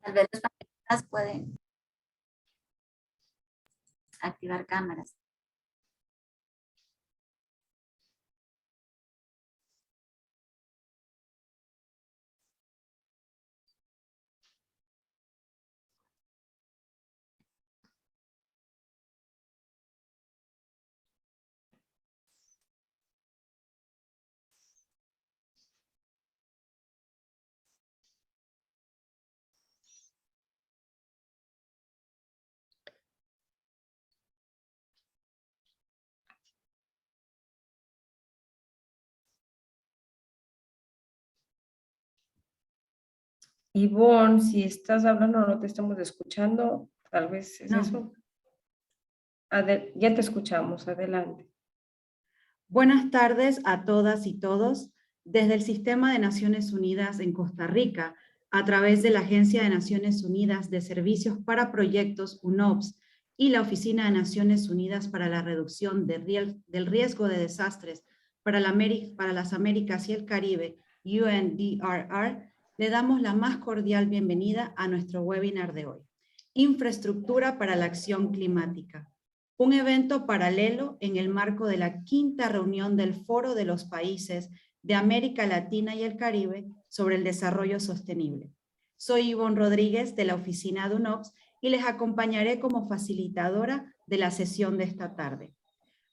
Tal vez los panelistas pueden activar cámaras. Ivonne, si estás hablando no te estamos escuchando, tal vez es No. eso. Ya te escuchamos, adelante. Buenas tardes a todas y todos. Desde el Sistema de Naciones Unidas en Costa Rica, a través de la Agencia de Naciones Unidas de Servicios para Proyectos UNOPS y la Oficina de Naciones Unidas para la Reducción del Riesgo de Desastres para las Américas y el Caribe, UNDRR, le damos la más cordial bienvenida a nuestro webinar de hoy, Infraestructura para la Acción Climática. Un evento paralelo en el marco de la 5ª reunión del Foro de los Países de América Latina y el Caribe sobre el desarrollo sostenible. Soy Ivonne Rodríguez de la oficina de UNOPS y les acompañaré como facilitadora de la sesión de esta tarde.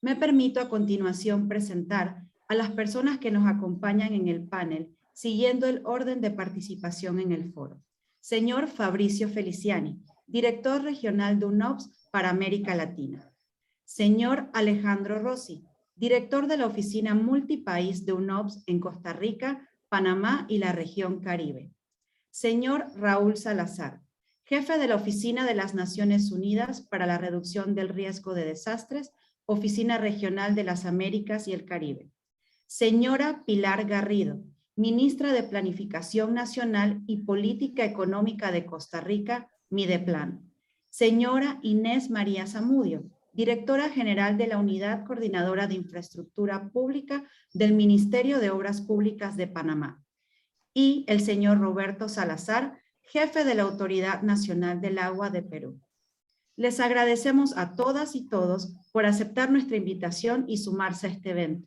Me permito a continuación presentar a las personas que nos acompañan en el panel, siguiendo el orden de participación en el foro. Señor Fabricio Feliciani, director regional de UNOPS para América Latina. Señor Alejandro Rossi, director de la Oficina Multipaís de UNOPS en Costa Rica, Panamá y la región Caribe. Señor Raúl Salazar, jefe de la Oficina de las Naciones Unidas para la Reducción del Riesgo de Desastres, Oficina Regional de las Américas y el Caribe. Señora Pilar Garrido, ministra de Planificación Nacional y Política Económica de Costa Rica, Mideplan. Señora Inés María Zamudio, directora general de la Unidad Coordinadora de Infraestructura Pública del Ministerio de Obras Públicas de Panamá. Y el señor Roberto Salazar, jefe de la Autoridad Nacional del Agua de Perú. Les agradecemos a todas y todos por aceptar nuestra invitación y sumarse a este evento.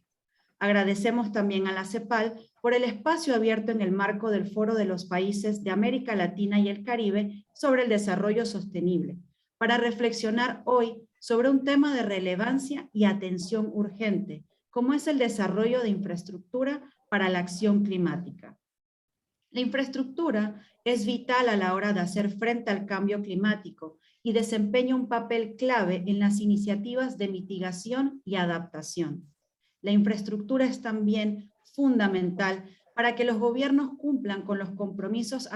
Agradecemos también a la CEPAL por el espacio abierto en el marco del Foro de los Países de América Latina y el Caribe sobre el desarrollo sostenible, para reflexionar hoy sobre un tema de relevancia y atención urgente, como es el desarrollo de infraestructura para la acción climática. La infraestructura es vital a la hora de hacer frente al cambio climático y desempeña un papel clave en las iniciativas de mitigación y adaptación. La infraestructura es también fundamental para que los gobiernos cumplan con los compromisos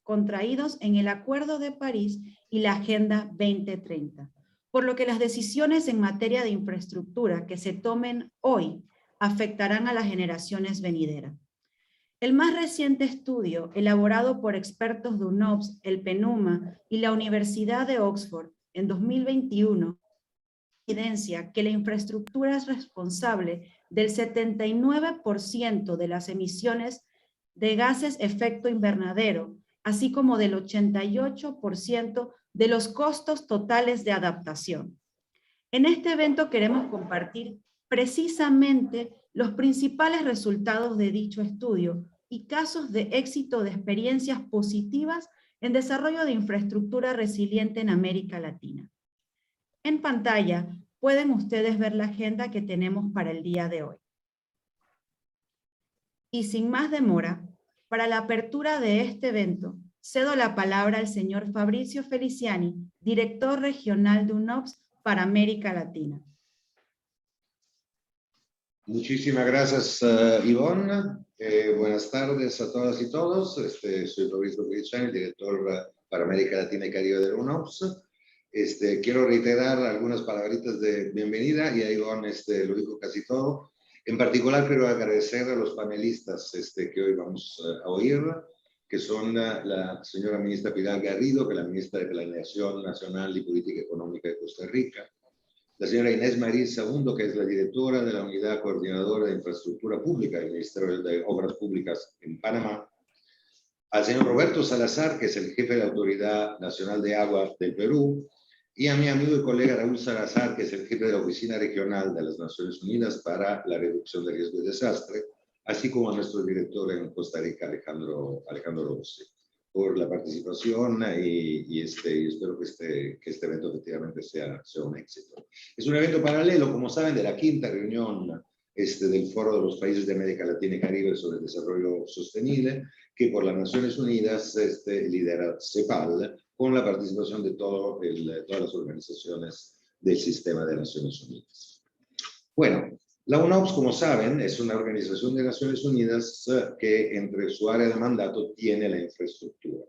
contraídos en el Acuerdo de París y la Agenda 2030, por lo que las decisiones en materia de infraestructura que se tomen hoy afectarán a las generaciones venideras. El más reciente estudio, elaborado por expertos de UNOPS, el PENUMA y la Universidad de Oxford en 2021, evidencia que la infraestructura es responsable del 79% de las emisiones de gases efecto invernadero, así como del 88% de los costos totales de adaptación. En este evento queremos compartir precisamente los principales resultados de dicho estudio y casos de éxito de experiencias positivas en desarrollo de infraestructura resiliente en América Latina. En pantalla pueden ustedes ver la agenda que tenemos para el día de hoy. Y sin más demora, para la apertura de este evento, cedo la palabra al señor Fabricio Feliciani, director regional de UNOPS para América Latina. Muchísimas gracias, Ivonne. Buenas tardes a todas y todos. Soy Fabricio Feliciani, director para América Latina y Caribe de UNOPS. Quiero reiterar algunas palabritas de bienvenida y a Ivonne lo dijo casi todo. En particular, quiero agradecer a los panelistas que hoy vamos a oír, que son la señora ministra Pilar Garrido, que es la ministra de Planeación Nacional y Política Económica de Costa Rica, la señora Inés María Zamudio, que es la directora de la Unidad Coordinadora de Infraestructura Pública del Ministerio de Obras Públicas en Panamá, al señor Roberto Salazar, que es el jefe de la Autoridad Nacional de Agua del Perú, y a mi amigo y colega Raúl Salazar, que es el jefe de la Oficina Regional de las Naciones Unidas para la Reducción de Riesgo de Desastre, así como a nuestro director en Costa Rica, Alejandro Rossi, por la participación y espero que este evento efectivamente sea un éxito. Es un evento paralelo, como saben, de la 5ª reunión del Foro de los Países de América Latina y Caribe sobre el Desarrollo Sostenible, que por las Naciones Unidas lidera CEPAL, con la participación de todas las organizaciones del sistema de Naciones Unidas. Bueno, la UNOPS, como saben, es una organización de Naciones Unidas que entre su área de mandato tiene la infraestructura.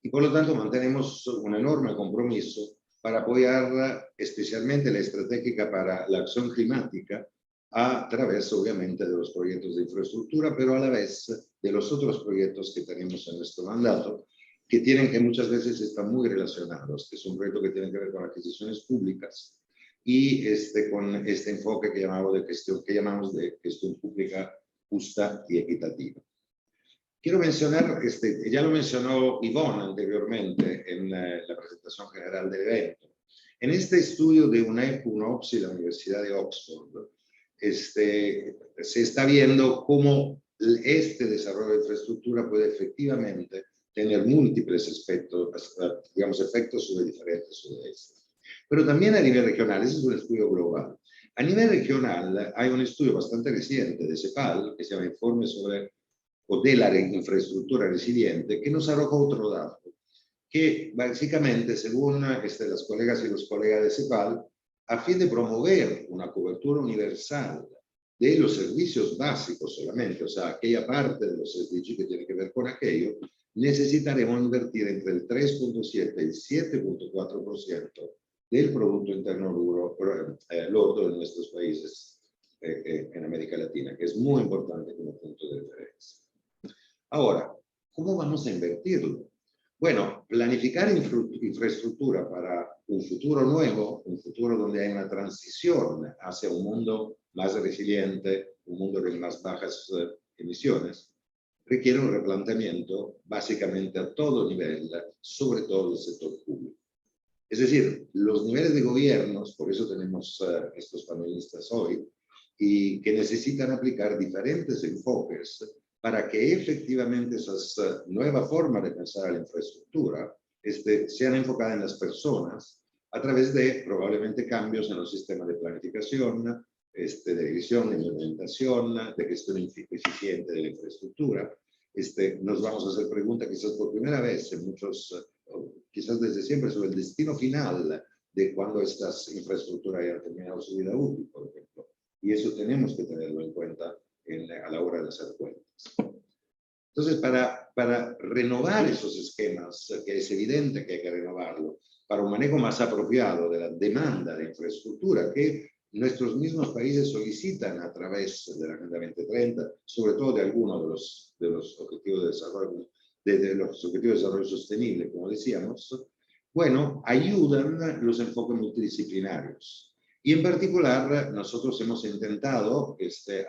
Y por lo tanto mantenemos un enorme compromiso para apoyar especialmente la estrategia para la acción climática a través, obviamente, de los proyectos de infraestructura, pero a la vez de los otros proyectos que tenemos en nuestro mandato, que muchas veces están muy relacionados, que es un proyecto que tiene que ver con adquisiciones públicas y con este enfoque que llamamos de gestión pública justa y equitativa. Quiero mencionar, ya lo mencionó Ivonne anteriormente en la presentación general del evento. En este estudio de UNOPS y la Universidad de Oxford, se está viendo cómo este desarrollo de infraestructura puede efectivamente tener múltiples efectos sobre diferentes sudestes. Pero también a nivel regional, ese es un estudio global. A nivel regional hay un estudio bastante reciente de CEPAL, que se llama Informe de la infraestructura resiliente, que nos arroja otro dato, que básicamente, según las colegas y los colegas de CEPAL, a fin de promover una cobertura universal de los servicios básicos solamente, o sea, aquella parte de los SDG que tiene que ver con aquello, necesitaremos invertir entre el 3.7 y el 7.4% del Producto Interno Lordo de nuestros países en América Latina, que es muy importante como punto de referencia. Ahora, ¿cómo vamos a invertirlo? Bueno, planificar infraestructura para un futuro nuevo, un futuro donde hay una transición hacia un mundo más resiliente, un mundo de más bajas emisiones, requiere un replanteamiento básicamente a todo nivel, sobre todo el sector público. Es decir, los niveles de gobiernos, por eso tenemos estos panelistas hoy, y que necesitan aplicar diferentes enfoques para que efectivamente esas nuevas formas de pensar la infraestructura sean enfocadas en las personas a través de probablemente cambios en los sistemas de planificación, de división, de implementación, de gestión eficiente de la infraestructura. Nos vamos a hacer preguntas quizás por primera vez en muchos, quizás desde siempre, sobre el destino final de cuando estas infraestructuras hayan terminado su vida útil, por ejemplo. Y eso tenemos que tenerlo en cuenta a la hora de hacer cuentas. Entonces, para renovar esos esquemas, que es evidente que hay que renovarlo, para un manejo más apropiado de la demanda de infraestructura que nuestros mismos países solicitan a través de la Agenda 2030, sobre todo de algunos de los objetivos de desarrollo, de los objetivos de desarrollo sostenible, como decíamos, bueno, ayudan los enfoques multidisciplinarios. Y en particular, nosotros hemos intentado,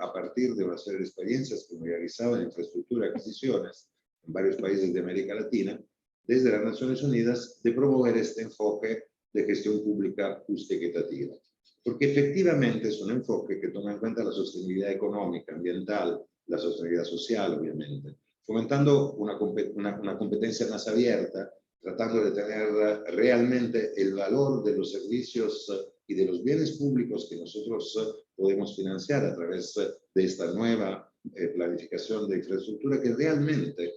a partir de una serie de experiencias que hemos realizado en infraestructura y adquisiciones en varios países de América Latina, desde las Naciones Unidas, de promover este enfoque de gestión pública justa y equitativa. Porque efectivamente es un enfoque que toma en cuenta la sostenibilidad económica, ambiental, la sostenibilidad social, obviamente, fomentando una competencia más abierta, tratando de tener realmente el valor de los servicios y de los bienes públicos que nosotros podemos financiar a través de esta nueva planificación de infraestructura que realmente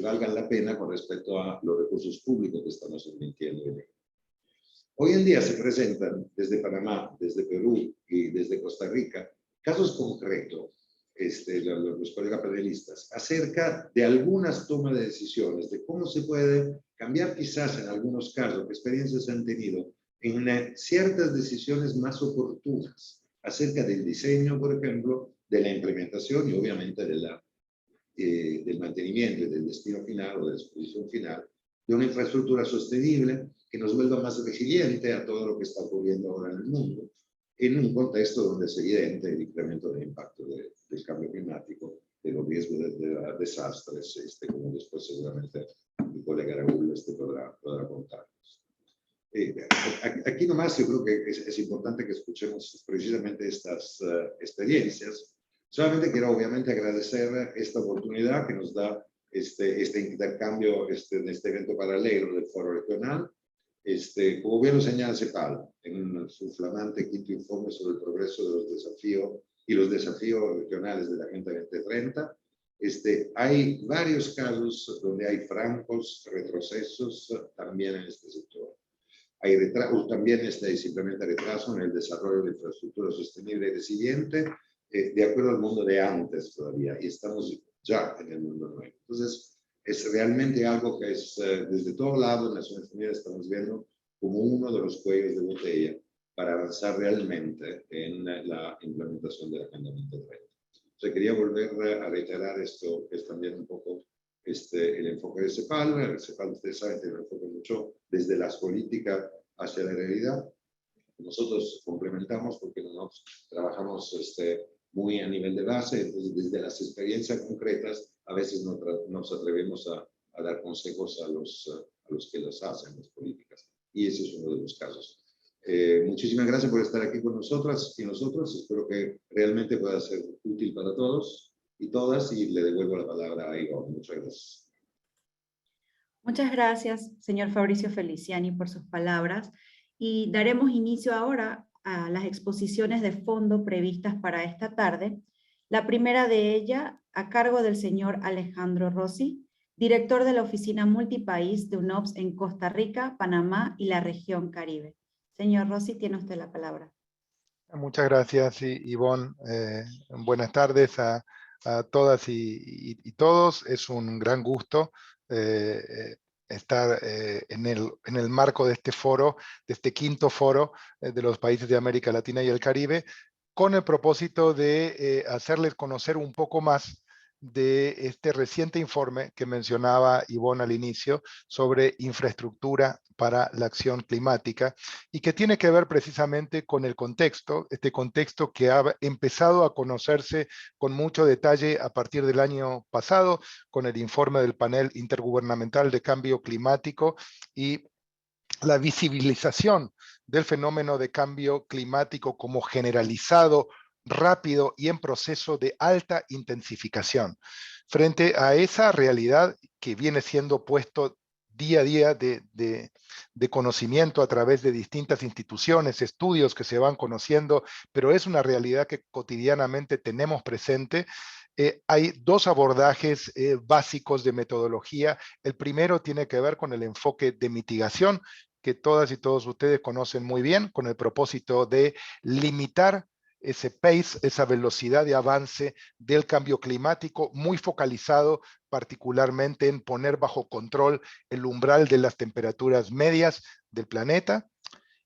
valgan la pena con respecto a los recursos públicos que estamos invirtiendo en ello. Hoy en día se presentan desde Panamá, desde Perú y desde Costa Rica casos concretos, los colegas panelistas, acerca de algunas tomas de decisiones, de cómo se puede cambiar quizás en algunos casos, qué experiencias han tenido en ciertas decisiones más oportunas acerca del diseño, por ejemplo, de la implementación y obviamente del mantenimiento y del destino final o de la exposición final de una infraestructura sostenible que nos vuelva más resiliente a todo lo que está ocurriendo ahora en el mundo, en un contexto donde es evidente el incremento del impacto del cambio climático los riesgos de desastres, como después seguramente mi colega Raúl podrá contarnos. Aquí nomás yo creo que es importante que escuchemos precisamente estas experiencias. Solamente quiero obviamente agradecer esta oportunidad que nos da este intercambio en este evento paralelo del Foro Regional. Como bien lo señala CEPAL en su flamante quinto informe sobre el progreso de los desafíos regionales de la Agenda 2030, hay varios casos donde hay francos retrocesos también en este sector. Hay retrasos, también simplemente retraso en el desarrollo de infraestructura sostenible y resiliente, de acuerdo al mundo de antes todavía, y estamos ya en el mundo nuevo. Entonces, es realmente algo que es, desde todo lado, en Naciones Unidas estamos viendo como uno de los cuellos de botella para avanzar realmente en la implementación de la Agenda 2030. Entonces, quería volver a reiterar esto, que es también un poco el enfoque de CEPAL. El CEPAL, ustedes saben, tiene un enfoque mucho desde las políticas hacia la realidad. Nosotros complementamos porque nosotros trabajamos muy a nivel de base, entonces desde las experiencias concretas a veces nos atrevemos a dar consejos a los que las hacen, las políticas. Y ese es uno de los casos. Muchísimas gracias por estar aquí con nosotras y nosotros. Espero que realmente pueda ser útil para todos y todas, y le devuelvo la palabra a Ivonne. Muchas gracias. Muchas gracias, señor Fabricio Feliciani, por sus palabras. Y daremos inicio ahora a las exposiciones de fondo previstas para esta tarde. La primera de ellas a cargo del señor Alejandro Rossi, director de la Oficina Multipaís de UNOPS en Costa Rica, Panamá y la región Caribe. Señor Rossi, tiene usted la palabra. Muchas gracias, Ivonne. Buenas tardes a todas y todos. Es un gran gusto estar en el marco de este foro, de este quinto foro de los países de América Latina y el Caribe, con el propósito de hacerles conocer un poco más de este reciente informe que mencionaba Ivonne al inicio sobre infraestructura para la acción climática, y que tiene que ver precisamente con el contexto, este contexto que ha empezado a conocerse con mucho detalle a partir del año pasado, con el informe del Panel Intergubernamental de Cambio Climático y la visibilización del fenómeno de cambio climático como generalizado, rápido y en proceso de alta intensificación. Frente a esa realidad que viene siendo puesto día a día de conocimiento a través de distintas instituciones, estudios que se van conociendo, pero es una realidad que cotidianamente tenemos presente. Hay dos abordajes básicos de metodología. El primero tiene que ver con el enfoque de mitigación, que todas y todos ustedes conocen muy bien, con el propósito de limitar ese pace, esa velocidad de avance del cambio climático, muy focalizado particularmente en poner bajo control el umbral de las temperaturas medias del planeta.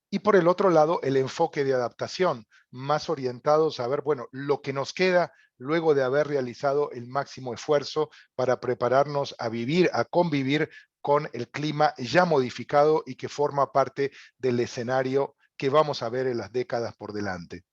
Y por el otro lado, el enfoque de adaptación, más orientados a ver, bueno, lo que nos queda luego de haber realizado el máximo esfuerzo para prepararnos a vivir, a convivir con el clima ya modificado y que forma parte del escenario que vamos a ver en las décadas por delante.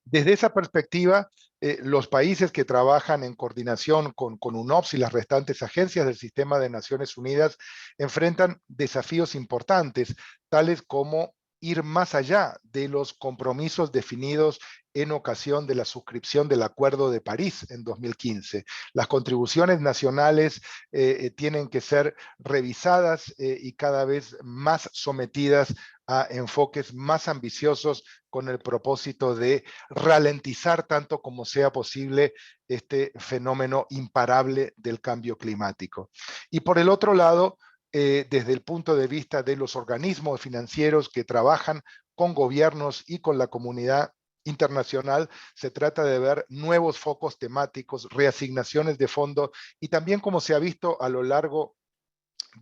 Desde esa perspectiva, los países que trabajan en coordinación con UNOPS y las restantes agencias del Sistema de Naciones Unidas enfrentan desafíos importantes, tales como ir más allá de los compromisos definidos en ocasión de la suscripción del Acuerdo de París en 2015. Las contribuciones nacionales tienen que ser revisadas y cada vez más sometidas a enfoques más ambiciosos con el propósito de ralentizar tanto como sea posible este fenómeno imparable del cambio climático. Y por el otro lado, desde el punto de vista de los organismos financieros que trabajan con gobiernos y con la comunidad internacional, se trata de ver nuevos focos temáticos, reasignaciones de fondos y también, como se ha visto a lo largo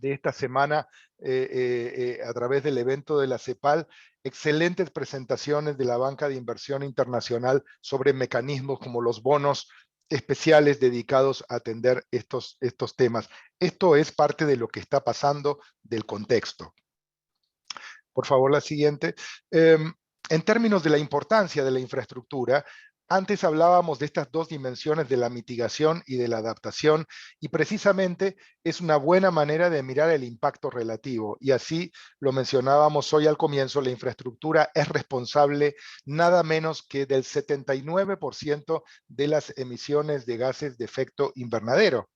de esta semana a través del evento de la CEPAL, excelentes presentaciones de la banca de inversión internacional sobre mecanismos como los bonos especiales dedicados a atender estos temas. Esto es parte de lo que está pasando, del contexto. Por favor, la siguiente. En términos de la importancia de la infraestructura, Antes hablábamos de estas dos dimensiones de la mitigación y de la adaptación, y precisamente es una buena manera de mirar el impacto relativo. Y así lo mencionábamos hoy al comienzo, la infraestructura es responsable nada menos que del 79% de las emisiones de gases de efecto invernadero.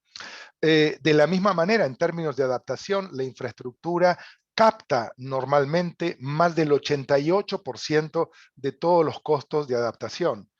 De la misma manera, en términos de adaptación, la infraestructura capta normalmente más del 88% de todos los costos de adaptación.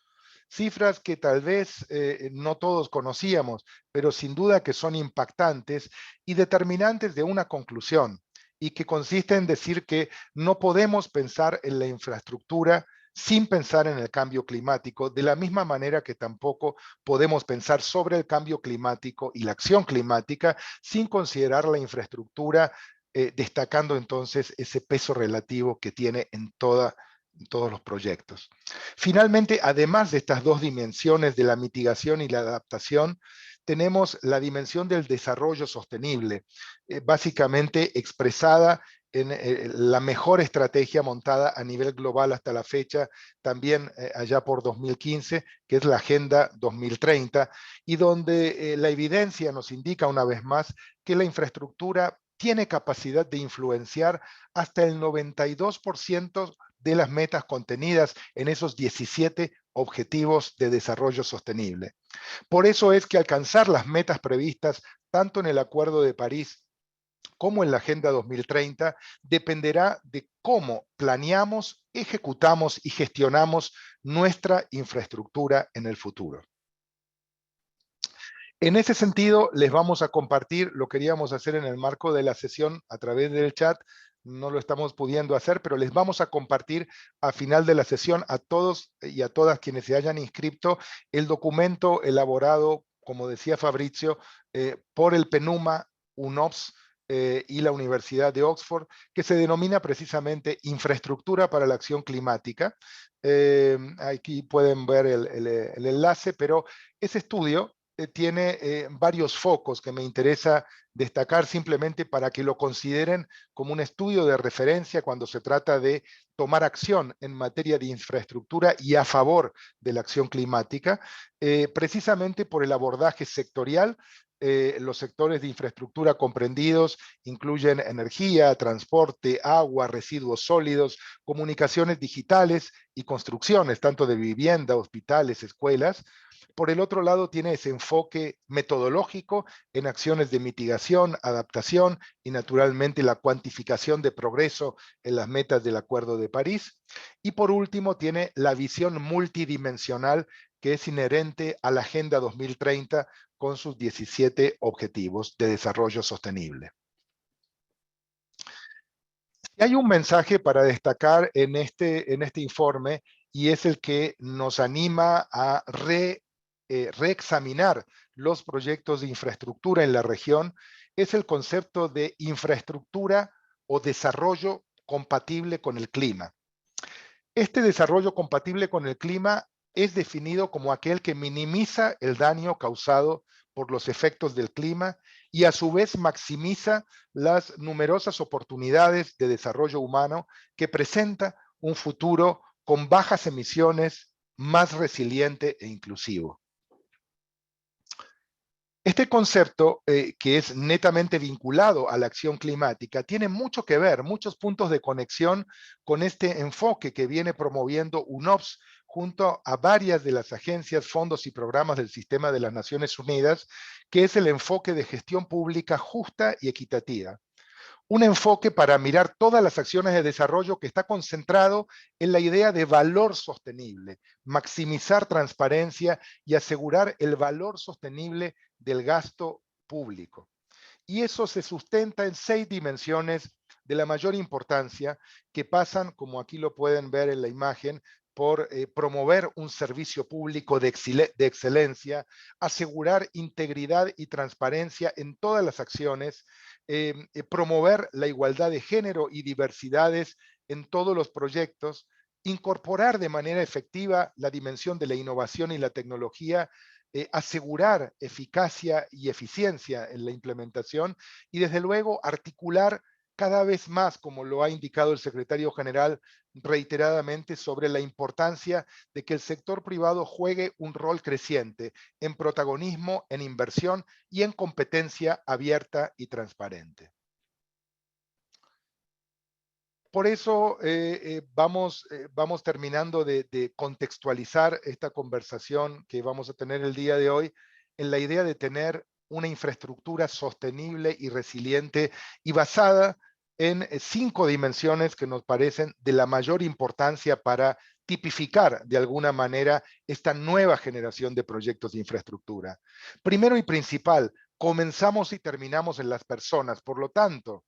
Cifras que tal vez no todos conocíamos, pero sin duda que son impactantes y determinantes de una conclusión, y que consiste en decir que no podemos pensar en la infraestructura sin pensar en el cambio climático, de la misma manera que tampoco podemos pensar sobre el cambio climático y la acción climática sin considerar la infraestructura, destacando entonces ese peso relativo que tiene en todos los proyectos. Finalmente, además de estas dos dimensiones de la mitigación y la adaptación, tenemos la dimensión del desarrollo sostenible, básicamente expresada en la mejor estrategia montada a nivel global hasta la fecha, también allá por 2015, que es la Agenda 2030, y donde la evidencia nos indica una vez más que la infraestructura tiene capacidad de influenciar hasta el 92% de las metas contenidas en esos 17 objetivos de desarrollo sostenible. Por eso es que alcanzar las metas previstas tanto en el Acuerdo de París como en la Agenda 2030 dependerá de cómo planeamos, ejecutamos y gestionamos nuestra infraestructura en el futuro. En ese sentido, les vamos a compartir, lo queríamos hacer en el marco de la sesión a través del chat, no lo estamos pudiendo hacer, pero les vamos a compartir a final de la sesión a todos y a todas quienes se hayan inscrito el documento elaborado, como decía Fabrizio, por el PNUMA, UNOPS y la Universidad de Oxford, que se denomina precisamente Infraestructura para la Acción Climática. Aquí pueden ver el enlace, pero ese estudio tiene varios focos que me interesa destacar simplemente para que lo consideren como un estudio de referencia cuando se trata de tomar acción en materia de infraestructura y a favor de la acción climática, precisamente por el abordaje sectorial. Los sectores de infraestructura comprendidos incluyen energía, transporte, agua, residuos sólidos, comunicaciones digitales y construcciones, tanto de vivienda, hospitales, escuelas. Por el otro lado, tiene ese enfoque metodológico en acciones de mitigación, adaptación y naturalmente la cuantificación de progreso en las metas del Acuerdo de París. Y por último, tiene la visión multidimensional que es inherente a la Agenda 2030 con sus 17 objetivos de desarrollo sostenible. Hay un mensaje para destacar en este informe y es el que nos anima a reexaminar los proyectos de infraestructura en la región, es el concepto de infraestructura o desarrollo compatible con el clima. Este desarrollo compatible con el clima es definido como aquel que minimiza el daño causado por los efectos del clima y a su vez maximiza las numerosas oportunidades de desarrollo humano que presenta un futuro con bajas emisiones, más resiliente e inclusivo. Este concepto, que es netamente vinculado a la acción climática, tiene mucho que ver, muchos puntos de conexión con este enfoque que viene promoviendo UNOPS junto a varias de las agencias, fondos y programas del sistema de las Naciones Unidas, que es el enfoque de gestión pública justa y equitativa. Un enfoque para mirar todas las acciones de desarrollo que está concentrado en la idea de valor sostenible, maximizar transparencia y asegurar el valor sostenible del gasto público. Y eso se sustenta en 6 dimensiones de la mayor importancia que pasan, como aquí lo pueden ver en la imagen, por promover un servicio público de excelencia, asegurar integridad y transparencia en todas las acciones, promover la igualdad de género y diversidades en todos los proyectos, incorporar de manera efectiva la dimensión de la innovación y la tecnología, asegurar eficacia y eficiencia en la implementación y desde luego articular cada vez más, como lo ha indicado el secretario general reiteradamente, sobre la importancia de que el sector privado juegue un rol creciente en protagonismo, en inversión y en competencia abierta y transparente. Por eso vamos terminando de contextualizar esta conversación que vamos a tener el día de hoy en la idea de tener una infraestructura sostenible y resiliente y basada en 5 dimensiones que nos parecen de la mayor importancia para tipificar de alguna manera esta nueva generación de proyectos de infraestructura. Primero y principal, comenzamos y terminamos en las personas, por lo tanto,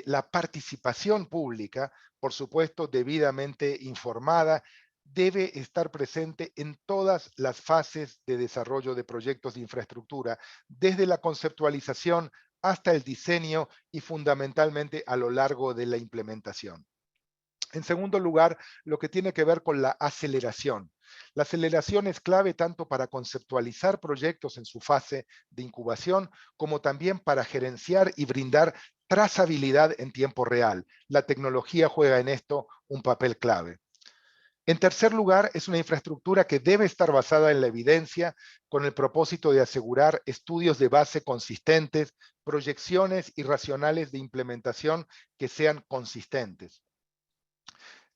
la participación pública, por supuesto, debidamente informada, debe estar presente en todas las fases de desarrollo de proyectos de infraestructura, desde la conceptualización hasta el diseño y fundamentalmente a lo largo de la implementación. En segundo lugar, lo que tiene que ver con la aceleración. La aceleración es clave tanto para conceptualizar proyectos en su fase de incubación, como también para gerenciar y brindar trazabilidad en tiempo real. La tecnología juega en esto un papel clave. En tercer lugar, es una infraestructura que debe estar basada en la evidencia con el propósito de asegurar estudios de base consistentes, proyecciones y racionales de implementación que sean consistentes.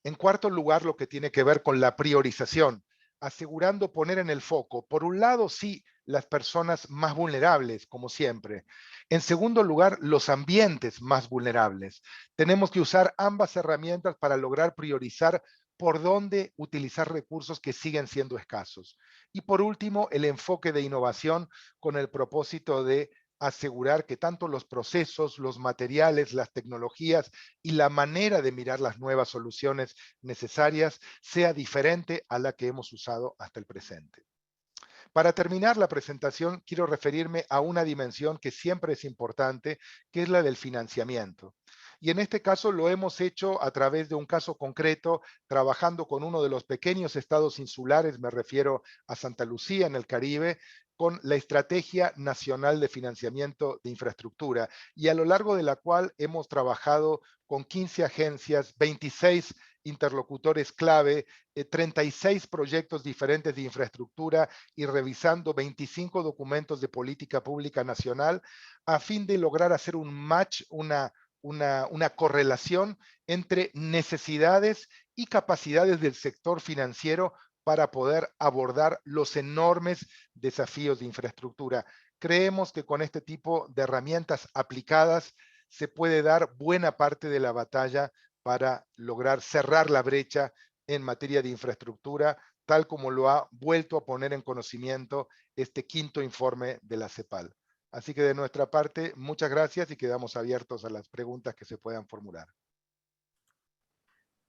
En cuarto lugar, lo que tiene que ver con la priorización, asegurando poner en el foco, por un lado, sí, las personas más vulnerables, como siempre. En segundo lugar, los ambientes más vulnerables. Tenemos que usar ambas herramientas para lograr priorizar por dónde utilizar recursos que siguen siendo escasos. Y por último, el enfoque de innovación con el propósito de asegurar que tanto los procesos, los materiales, las tecnologías y la manera de mirar las nuevas soluciones necesarias sea diferente a la que hemos usado hasta el presente. Para terminar la presentación, quiero referirme a una dimensión que siempre es importante, que es la del financiamiento. Y en este caso lo hemos hecho a través de un caso concreto, trabajando con uno de los pequeños estados insulares, me refiero a Santa Lucía en el Caribe, con la Estrategia Nacional de Financiamiento de Infraestructura, y a lo largo de la cual hemos trabajado con 15 agencias, 26 interlocutores clave, 36 proyectos diferentes de infraestructura y revisando 25 documentos de política pública nacional a fin de lograr hacer un match, una correlación entre necesidades y capacidades del sector financiero para poder abordar los enormes desafíos de infraestructura. Creemos que con este tipo de herramientas aplicadas se puede dar buena parte de la batalla para lograr cerrar la brecha en materia de infraestructura, tal como lo ha vuelto a poner en conocimiento este quinto informe de la CEPAL. Así que de nuestra parte, muchas gracias y quedamos abiertos a las preguntas que se puedan formular.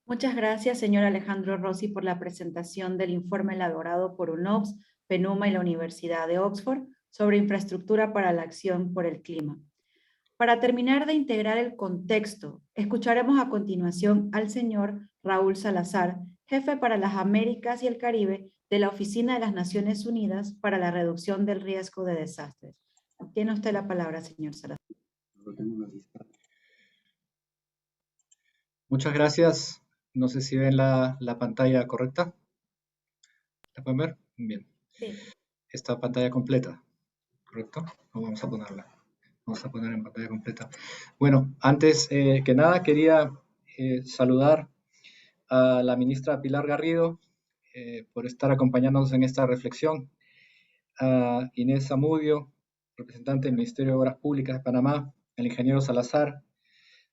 Muchas gracias, señor Alejandro Rossi, por la presentación del informe elaborado por UNOPS, PENUMA y la Universidad de Oxford sobre infraestructura para la acción por el clima. Para terminar de integrar el contexto, escucharemos a continuación al señor Raúl Salazar, jefe para las Américas y el Caribe de la Oficina de las Naciones Unidas para la Reducción del Riesgo de Desastres. Tiene usted la palabra, señor Salazar. Muchas gracias. No sé si ven la pantalla correcta. ¿La pueden ver? Bien. Sí. Esta pantalla completa, ¿correcto? No, vamos a ponerla. Vamos a poner en pantalla completa. Bueno, antes que nada quería saludar a la ministra Pilar Garrido por estar acompañándonos en esta reflexión, a Inés Zamudio, representante del Ministerio de Obras Públicas de Panamá, al ingeniero Salazar,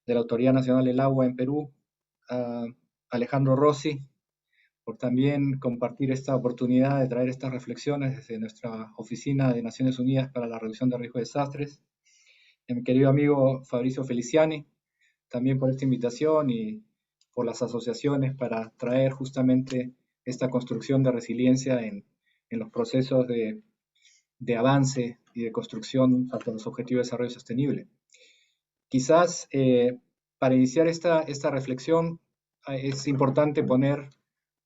de la Autoridad Nacional del Agua en Perú, a Alejandro Rossi, por también compartir esta oportunidad de traer estas reflexiones desde nuestra Oficina de Naciones Unidas para la Reducción de Riesgo de Desastres, a mi querido amigo Fabricio Feliciani, también por esta invitación y por las asociaciones para traer justamente esta construcción de resiliencia en los procesos de avance y de construcción hacia los objetivos de desarrollo sostenible. Quizás para iniciar esta reflexión es importante poner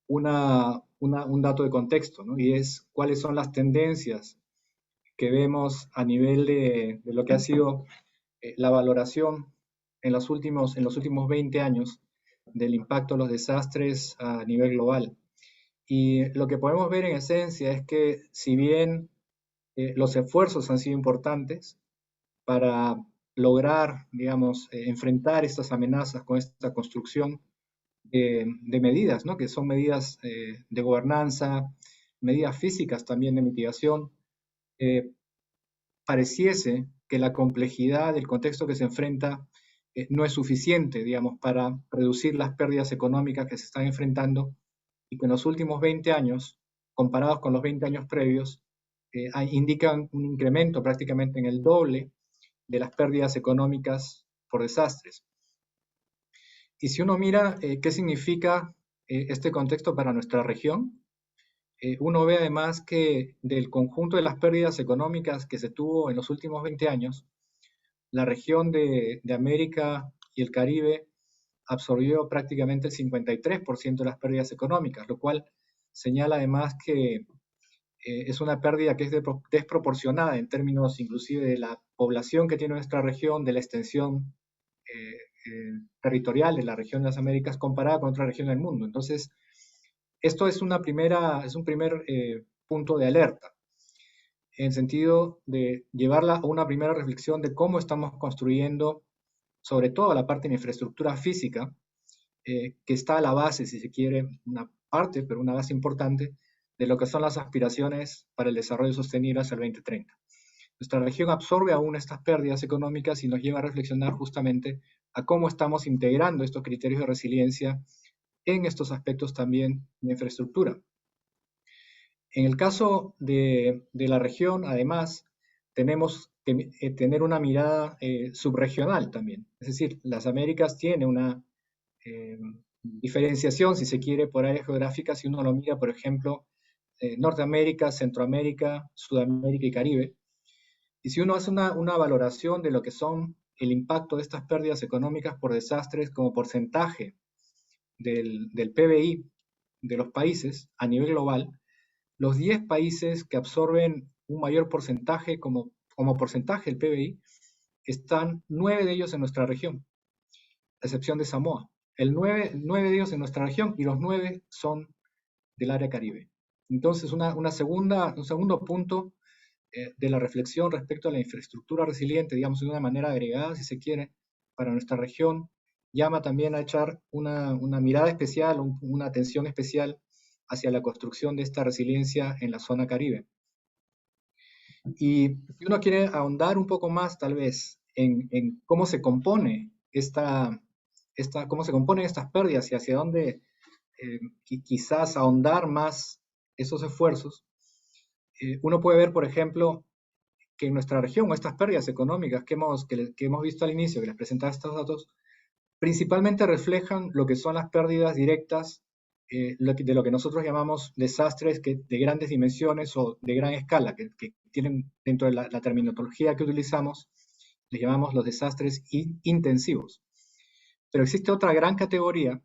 un dato de contexto, ¿no? Y es cuáles son las tendencias que vemos a nivel de lo que ha sido la valoración en los últimos 20 años del impacto de los desastres a nivel global. Y lo que podemos ver en esencia es que si bien los esfuerzos han sido importantes para lograr, digamos, enfrentar estas amenazas con esta construcción de medidas, ¿no? Que son medidas de gobernanza, medidas físicas también de mitigación, pareciese que la complejidad del contexto que se enfrenta no es suficiente, digamos, para reducir las pérdidas económicas que se están enfrentando y que en los últimos 20 años, comparados con los 20 años previos, indican un incremento prácticamente en el doble de las pérdidas económicas por desastres. Y si uno mira qué significa este contexto para nuestra región, uno ve además que del conjunto de las pérdidas económicas que se tuvo en los últimos 20 años, la región de América y el Caribe absorbió prácticamente el 53% de las pérdidas económicas, lo cual señala además que es una pérdida que es desproporcionada en términos inclusive de la población que tiene nuestra región, de la extensión territorial de la región de las Américas comparada con otra región del mundo. Entonces, esto es un primer punto de alerta, en el sentido de llevarla a una primera reflexión de cómo estamos construyendo, sobre todo la parte de infraestructura física, que está a la base, si se quiere, una parte, pero una base importante, de lo que son las aspiraciones para el desarrollo sostenible hacia el 2030. Nuestra región absorbe aún estas pérdidas económicas y nos lleva a reflexionar justamente a cómo estamos integrando estos criterios de resiliencia en estos aspectos también de infraestructura. En el caso de la región, además, tenemos que tener una mirada subregional también. Es decir, las Américas tienen una diferenciación, si se quiere, por áreas geográficas, si uno lo mira, por ejemplo, Norteamérica, Centroamérica, Sudamérica y Caribe. Y si uno hace una valoración de lo que son el impacto de estas pérdidas económicas por desastres como porcentaje del PBI de los países a nivel global, los 10 países que absorben un mayor porcentaje como porcentaje del PBI, están 9 de ellos en nuestra región, a excepción de Samoa. 9 de ellos en nuestra región y los 9 son del área Caribe. Entonces, un segundo punto de la reflexión respecto a la infraestructura resiliente, digamos, de una manera agregada, si se quiere, para nuestra región, llama también a echar una mirada especial, una atención especial hacia la construcción de esta resiliencia en la zona Caribe. Y si uno quiere ahondar un poco más, tal vez, en cómo se compone cómo se componen estas pérdidas y hacia dónde quizás ahondar más esos esfuerzos, uno puede ver, por ejemplo, que en nuestra región, estas pérdidas económicas que hemos visto al inicio, que les presentaba estos datos, principalmente reflejan lo que son las pérdidas directas de lo que nosotros llamamos desastres de grandes dimensiones o de gran escala, que tienen dentro de la terminología que utilizamos, les llamamos los desastres intensivos. Pero existe otra gran categoría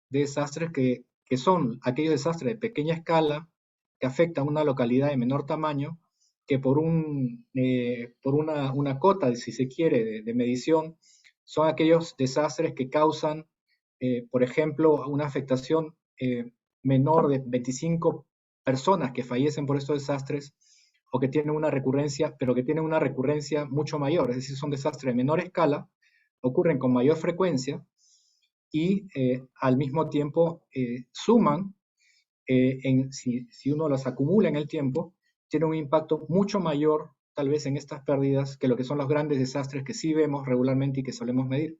de desastres que son aquellos desastres de pequeña escala que afectan a una localidad de menor tamaño, que por una cota, si se quiere, de medición, son aquellos desastres que causan, por ejemplo, una afectación menor de 25 personas que fallecen por estos desastres, o que tienen una recurrencia, pero que tienen una recurrencia mucho mayor, es decir, son desastres de menor escala, ocurren con mayor frecuencia, y al mismo tiempo suman, si uno las acumula en el tiempo, tiene un impacto mucho mayor tal vez en estas pérdidas que lo que son los grandes desastres que sí vemos regularmente y que solemos medir.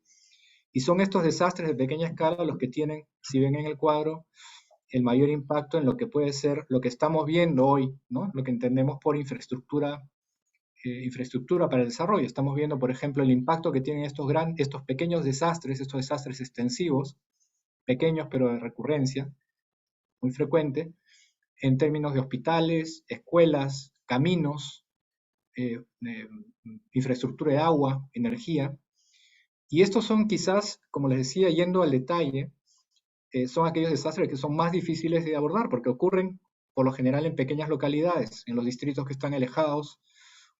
Y son estos desastres de pequeña escala los que tienen, si ven en el cuadro, el mayor impacto en lo que puede ser lo que estamos viendo hoy, ¿no? Lo que entendemos por infraestructura para el desarrollo. Estamos viendo, por ejemplo, el impacto que tienen estos pequeños desastres, estos desastres extensivos, pequeños pero de recurrencia, muy frecuente, en términos de hospitales, escuelas, caminos, infraestructura de agua, energía. Y estos son quizás, como les decía, yendo al detalle, son aquellos desastres que son más difíciles de abordar porque ocurren por lo general en pequeñas localidades, en los distritos que están alejados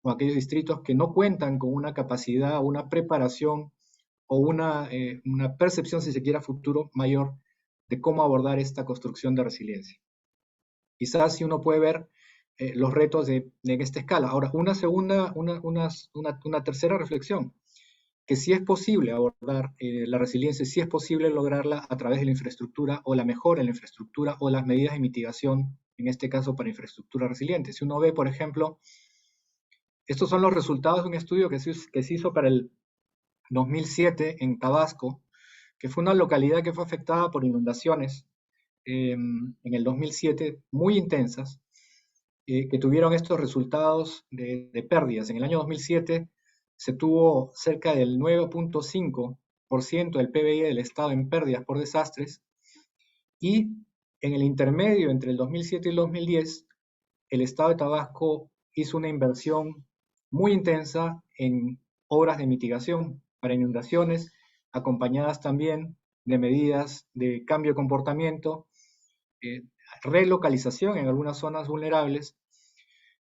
o aquellos distritos que no cuentan con una capacidad o una preparación o una percepción, si se quiere, a futuro mayor de cómo abordar esta construcción de resiliencia. Quizás si uno puede ver los retos en esta escala. Ahora, una tercera reflexión, que sí es posible abordar la resiliencia, sí es posible lograrla a través de la infraestructura o la mejora en la infraestructura o las medidas de mitigación, en este caso para infraestructura resiliente. Si uno ve, por ejemplo, estos son los resultados de un estudio que se hizo para el 2007 en Tabasco, que fue una localidad que fue afectada por inundaciones en el 2007 muy intensas, que tuvieron estos resultados de pérdidas. En el año 2007 se tuvo cerca del 9.5% del PBI del Estado en pérdidas por desastres, y en el intermedio entre el 2007 y el 2010, el Estado de Tabasco hizo una inversión muy intensa en obras de mitigación para inundaciones, acompañadas también de medidas de cambio de comportamiento, relocalización en algunas zonas vulnerables,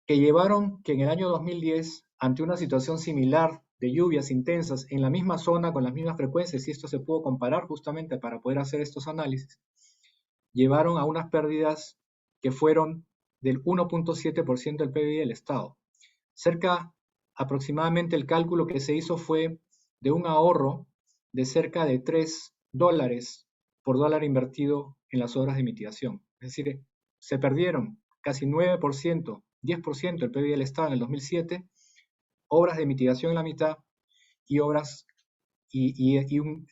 que llevaron que en el año 2010, ante una situación similar de lluvias intensas en la misma zona con las mismas frecuencias, y esto se pudo comparar justamente para poder hacer estos análisis, llevaron a unas pérdidas que fueron del 1.7% del PBI del Estado. Aproximadamente el cálculo que se hizo fue de un ahorro de cerca de $3 por dólar invertido en las obras de mitigación. Es decir, se perdieron casi 9%, 10% del PBI del Estado en el 2007, obras de mitigación en la mitad, y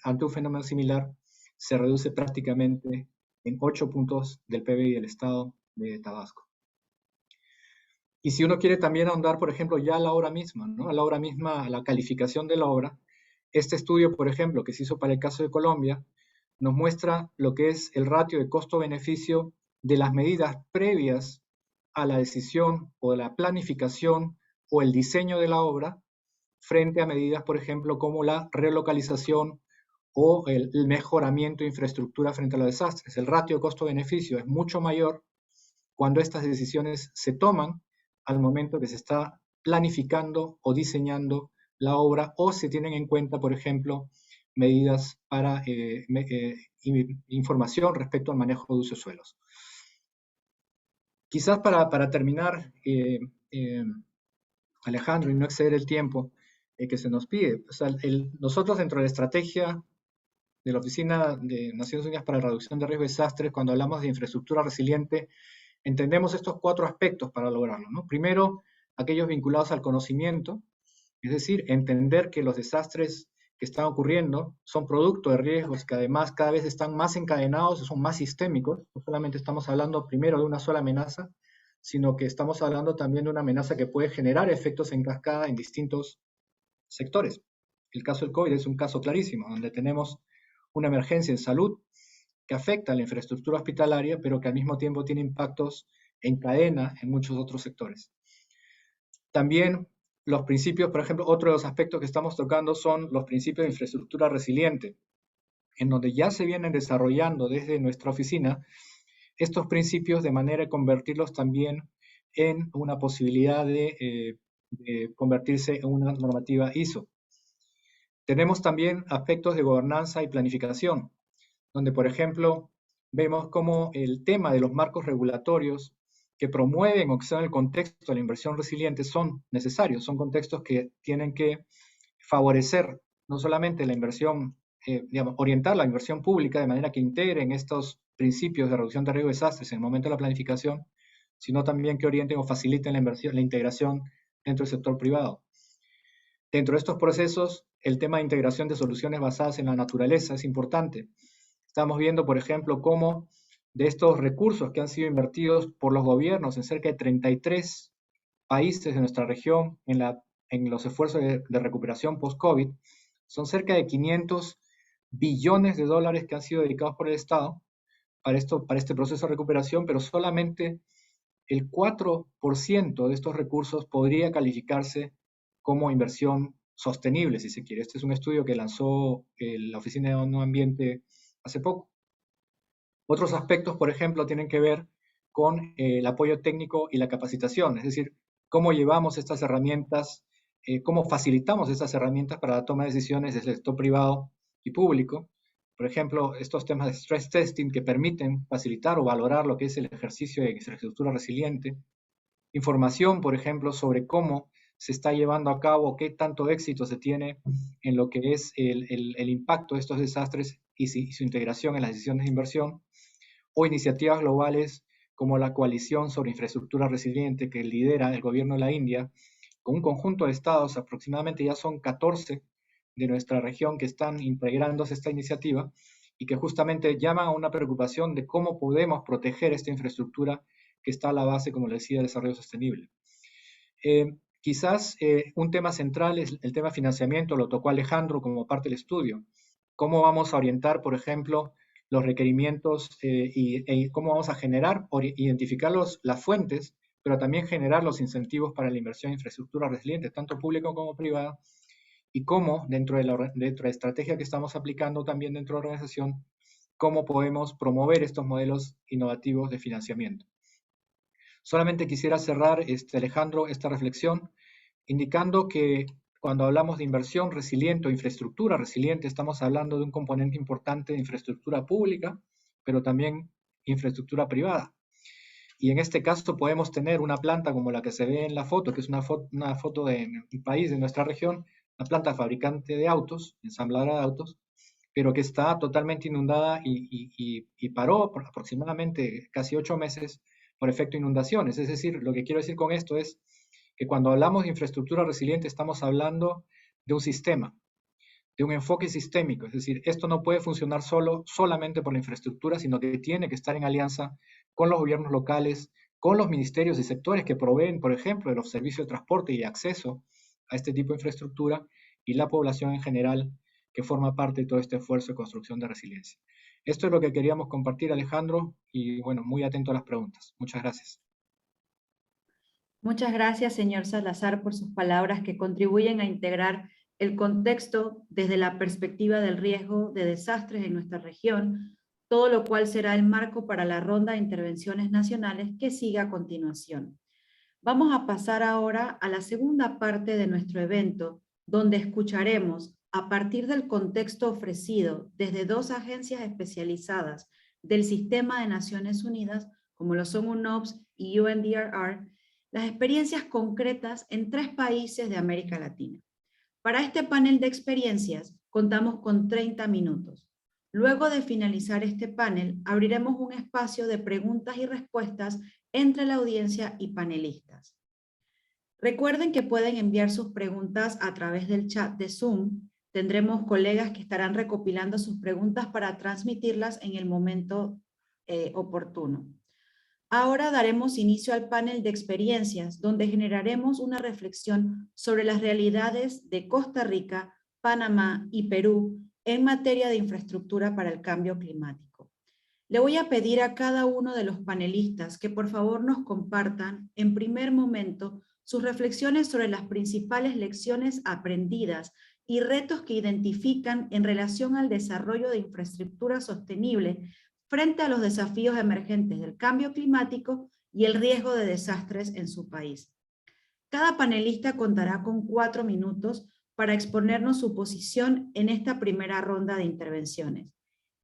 ante un fenómeno similar se reduce prácticamente en 8 puntos del PBI del Estado de Tabasco. Y si uno quiere también ahondar, por ejemplo, ya a la obra misma, ¿no? A la obra misma, a la calificación de la obra, este estudio, por ejemplo, que se hizo para el caso de Colombia, nos muestra lo que es el ratio de costo-beneficio de las medidas previas a la decisión o la planificación o el diseño de la obra, frente a medidas, por ejemplo, como la relocalización o el mejoramiento de infraestructura frente a los desastres. El ratio de costo-beneficio es mucho mayor cuando estas decisiones se toman al momento que se está planificando o diseñando la obra, o se tienen en cuenta, por ejemplo, medidas para información respecto al manejo de usos suelos. Quizás para terminar, Alejandro, y no exceder el tiempo que se nos pide, o sea, nosotros dentro de la estrategia de la Oficina de Naciones Unidas para la Reducción de Riesgo de Desastres, cuando hablamos de infraestructura resiliente, entendemos estos 4 aspectos para lograrlo, ¿no? Primero, aquellos vinculados al conocimiento, es decir, entender que los desastres que están ocurriendo son producto de riesgos que además cada vez están más encadenados, son más sistémicos. No solamente estamos hablando primero de una sola amenaza, sino que estamos hablando también de una amenaza que puede generar efectos en cascada en distintos sectores. El caso del COVID es un caso clarísimo, donde tenemos una emergencia en salud que afecta a la infraestructura hospitalaria, pero que al mismo tiempo tiene impactos en cadena en muchos otros sectores. También los principios, por ejemplo, otro de los aspectos que estamos tocando son los principios de infraestructura resiliente, en donde ya se vienen desarrollando desde nuestra oficina estos principios de manera de convertirlos también en una posibilidad de convertirse en una normativa ISO. Tenemos también aspectos de gobernanza y planificación, donde, por ejemplo, vemos cómo el tema de los marcos regulatorios que promueven o que son el contexto de la inversión resiliente son necesarios, son contextos que tienen que favorecer no solamente la inversión, orientar la inversión pública de manera que integren estos principios de reducción de riesgo de desastres en el momento de la planificación, sino también que orienten o faciliten la integración dentro del sector privado. Dentro de estos procesos, el tema de integración de soluciones basadas en la naturaleza es importante. Estamos viendo, por ejemplo, cómo de estos recursos que han sido invertidos por los gobiernos en cerca de 33 países de nuestra región en los esfuerzos de recuperación post-COVID, son cerca de 500 billones de dólares que han sido dedicados por el Estado para este proceso de recuperación, pero solamente el 4% de estos recursos podría calificarse como inversión sostenible, si se quiere. Este es un estudio que lanzó la Oficina de Medio Ambiente hace poco. Otros aspectos, por ejemplo, tienen que ver con el apoyo técnico y la capacitación, es decir, cómo llevamos estas herramientas cómo facilitamos estas herramientas para la toma de decisiones del sector privado y público. Por ejemplo, estos temas de stress testing que permiten facilitar o valorar lo que es el ejercicio de infraestructura resiliente. Información, por ejemplo, sobre cómo se está llevando a cabo, qué tanto éxito se tiene en lo que es el impacto de estos desastres y su integración en las decisiones de inversión, o iniciativas globales como la Coalición sobre Infraestructura Resiliente que lidera el gobierno de la India, con un conjunto de estados, aproximadamente ya son 14 de nuestra región que están integrándose a esta iniciativa y que justamente llaman a una preocupación de cómo podemos proteger esta infraestructura que está a la base, como le decía, del desarrollo sostenible. Quizás un tema central es el tema financiamiento, lo tocó Alejandro como parte del estudio. ¿Cómo vamos a orientar, por ejemplo, los requerimientos y cómo vamos a generar, identificar las fuentes, pero también generar los incentivos para la inversión en infraestructura resiliente, tanto pública como privada, y cómo, dentro de la estrategia que estamos aplicando también dentro de la organización, cómo podemos promover estos modelos innovativos de financiamiento. Solamente quisiera cerrar, Alejandro, esta reflexión, indicando que cuando hablamos de inversión resiliente o infraestructura resiliente, estamos hablando de un componente importante de infraestructura pública, pero también infraestructura privada. Y en este caso podemos tener una planta como la que se ve en la foto, que es una foto de un país de nuestra región, una planta fabricante de autos, ensambladora de autos, pero que está totalmente inundada y paró por aproximadamente casi 8 meses por efecto de inundaciones. Es decir, lo que quiero decir con esto es que cuando hablamos de infraestructura resiliente estamos hablando de un sistema, de un enfoque sistémico. Es decir, esto no puede funcionar solamente por la infraestructura, sino que tiene que estar en alianza con los gobiernos locales, con los ministerios y sectores que proveen, por ejemplo, de los servicios de transporte y acceso a este tipo de infraestructura, y la población en general que forma parte de todo este esfuerzo de construcción de resiliencia. Esto es lo que queríamos compartir, Alejandro, y bueno, muy atento a las preguntas. Muchas gracias. Muchas gracias, señor Salazar, por sus palabras que contribuyen a integrar el contexto desde la perspectiva del riesgo de desastres en nuestra región, todo lo cual será el marco para la ronda de intervenciones nacionales que sigue a continuación. Vamos a pasar ahora a la segunda parte de nuestro evento, donde escucharemos, a partir del contexto ofrecido desde 2 agencias especializadas del Sistema de Naciones Unidas, como lo son UNOPS y UNDRR, las experiencias concretas en 3 países de América Latina. Para este panel de experiencias contamos con 30 minutos. Luego de finalizar este panel, abriremos un espacio de preguntas y respuestas entre la audiencia y panelistas. Recuerden que pueden enviar sus preguntas a través del chat de Zoom. Tendremos colegas que estarán recopilando sus preguntas para transmitirlas en el momento oportuno. Ahora daremos inicio al panel de experiencias, donde generaremos una reflexión sobre las realidades de Costa Rica, Panamá y Perú en materia de infraestructura para el cambio climático. Le voy a pedir a cada uno de los panelistas que por favor nos compartan en primer momento sus reflexiones sobre las principales lecciones aprendidas y retos que identifican en relación al desarrollo de infraestructura sostenible frente a los desafíos emergentes del cambio climático y el riesgo de desastres en su país. Cada panelista contará con 4 minutos para exponernos su posición en esta primera ronda de intervenciones.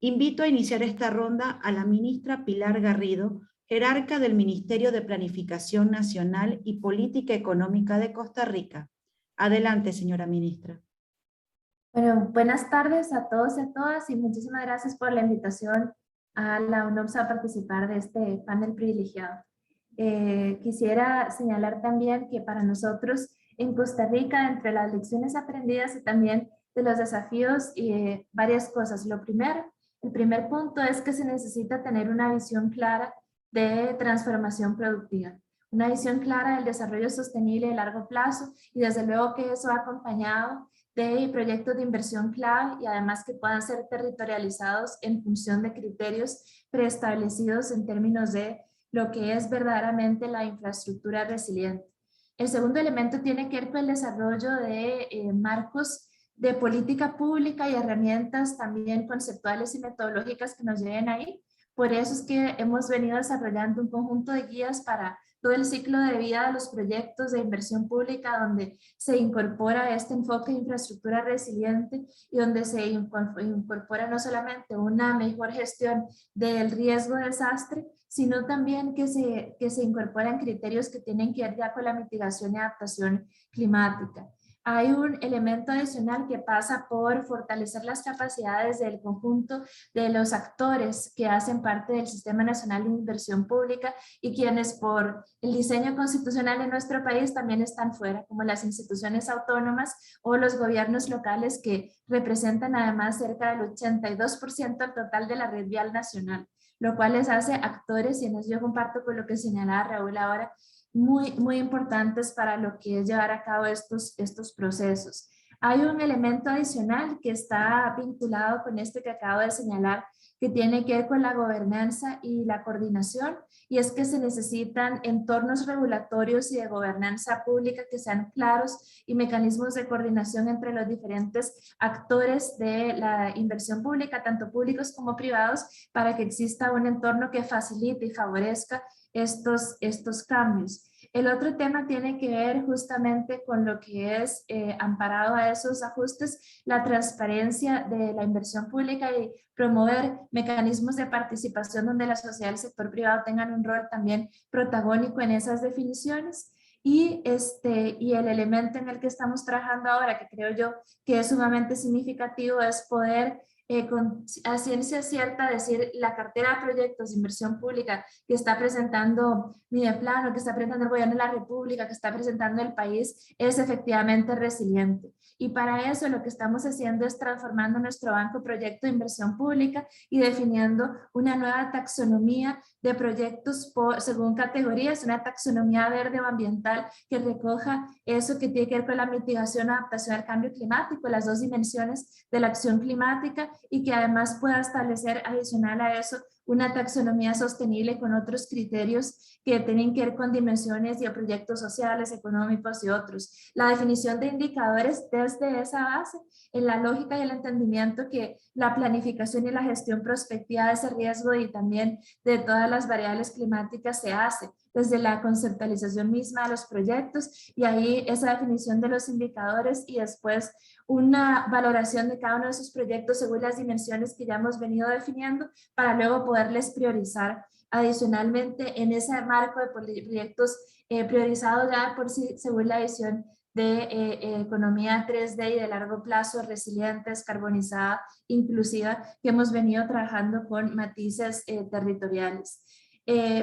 Invito a iniciar esta ronda a la ministra Pilar Garrido, jerarca del Ministerio de Planificación Nacional y Política Económica de Costa Rica. Adelante, señora ministra. Bueno, buenas tardes a todos y a todas y muchísimas gracias por la invitación a la UNOPS a participar de este panel privilegiado. Quisiera señalar también que para nosotros en Costa Rica, entre las lecciones aprendidas y también de los desafíos, varias cosas. El primer punto es que se necesita tener una visión clara de transformación productiva, una visión clara del desarrollo sostenible a largo plazo y desde luego que eso va acompañado de proyectos de inversión clave y además que puedan ser territorializados en función de criterios preestablecidos en términos de lo que es verdaderamente la infraestructura resiliente. El segundo elemento tiene que ver con el desarrollo de marcos de política pública y herramientas también conceptuales y metodológicas que nos lleven ahí. Por eso es que hemos venido desarrollando un conjunto de guías para todo el ciclo de vida de los proyectos de inversión pública, donde se incorpora este enfoque de infraestructura resiliente y donde se incorpora no solamente una mejor gestión del riesgo de desastre, sino también que se incorporan criterios que tienen que ver ya con la mitigación y adaptación climática. Hay un elemento adicional que pasa por fortalecer las capacidades del conjunto de los actores que hacen parte del Sistema Nacional de Inversión Pública y quienes por el diseño constitucional en nuestro país también están fuera, como las instituciones autónomas o los gobiernos locales, que representan además cerca del 82% del total de la red vial nacional, lo cual les hace actores, y en eso yo comparto con lo que señalaba Raúl ahora, muy importantes para lo que es llevar a cabo estos procesos. Hay un elemento adicional que está vinculado con este que acabo de señalar, que tiene que ver con la gobernanza y la coordinación, y es que se necesitan entornos regulatorios y de gobernanza pública que sean claros y mecanismos de coordinación entre los diferentes actores de la inversión pública, tanto públicos como privados, para que exista un entorno que facilite y favorezca estos cambios. El otro tema tiene que ver justamente con lo que es amparado a esos ajustes, la transparencia de la inversión pública y promover mecanismos de participación donde la sociedad y el sector privado tengan un rol también protagónico en esas definiciones. Y el elemento en el que estamos trabajando ahora, que creo yo que es sumamente significativo, es poder a ciencia cierta decir la cartera de proyectos de inversión pública que está presentando Mideplan, que está presentando el gobierno de la República, que está presentando el país, es efectivamente resiliente. Y para eso lo que estamos haciendo es transformando nuestro banco proyecto de inversión pública y definiendo una nueva taxonomía de proyectos según categorías, una taxonomía verde o ambiental que recoja eso que tiene que ver con la mitigación y adaptación al cambio climático, las dos dimensiones de la acción climática, y que además pueda establecer adicional a eso una taxonomía sostenible con otros criterios que tienen que ver con dimensiones y proyectos sociales, económicos y otros. La definición de indicadores desde esa base, en la lógica y el entendimiento que la planificación y la gestión prospectiva de ese riesgo y también de todas las variables climáticas se hace desde la conceptualización misma de los proyectos, y ahí esa definición de los indicadores y después una valoración de cada uno de esos proyectos según las dimensiones que ya hemos venido definiendo para luego poderles priorizar adicionalmente en ese marco de proyectos priorizados ya por sí según la visión de economía 3D y de largo plazo, resiliente, descarbonizada, inclusiva, que hemos venido trabajando con matices territoriales.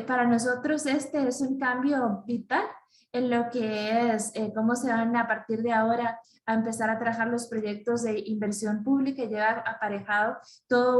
Para nosotros este es un cambio vital en lo que es cómo se van a partir de ahora a empezar a trabajar los proyectos de inversión pública, y lleva aparejado toda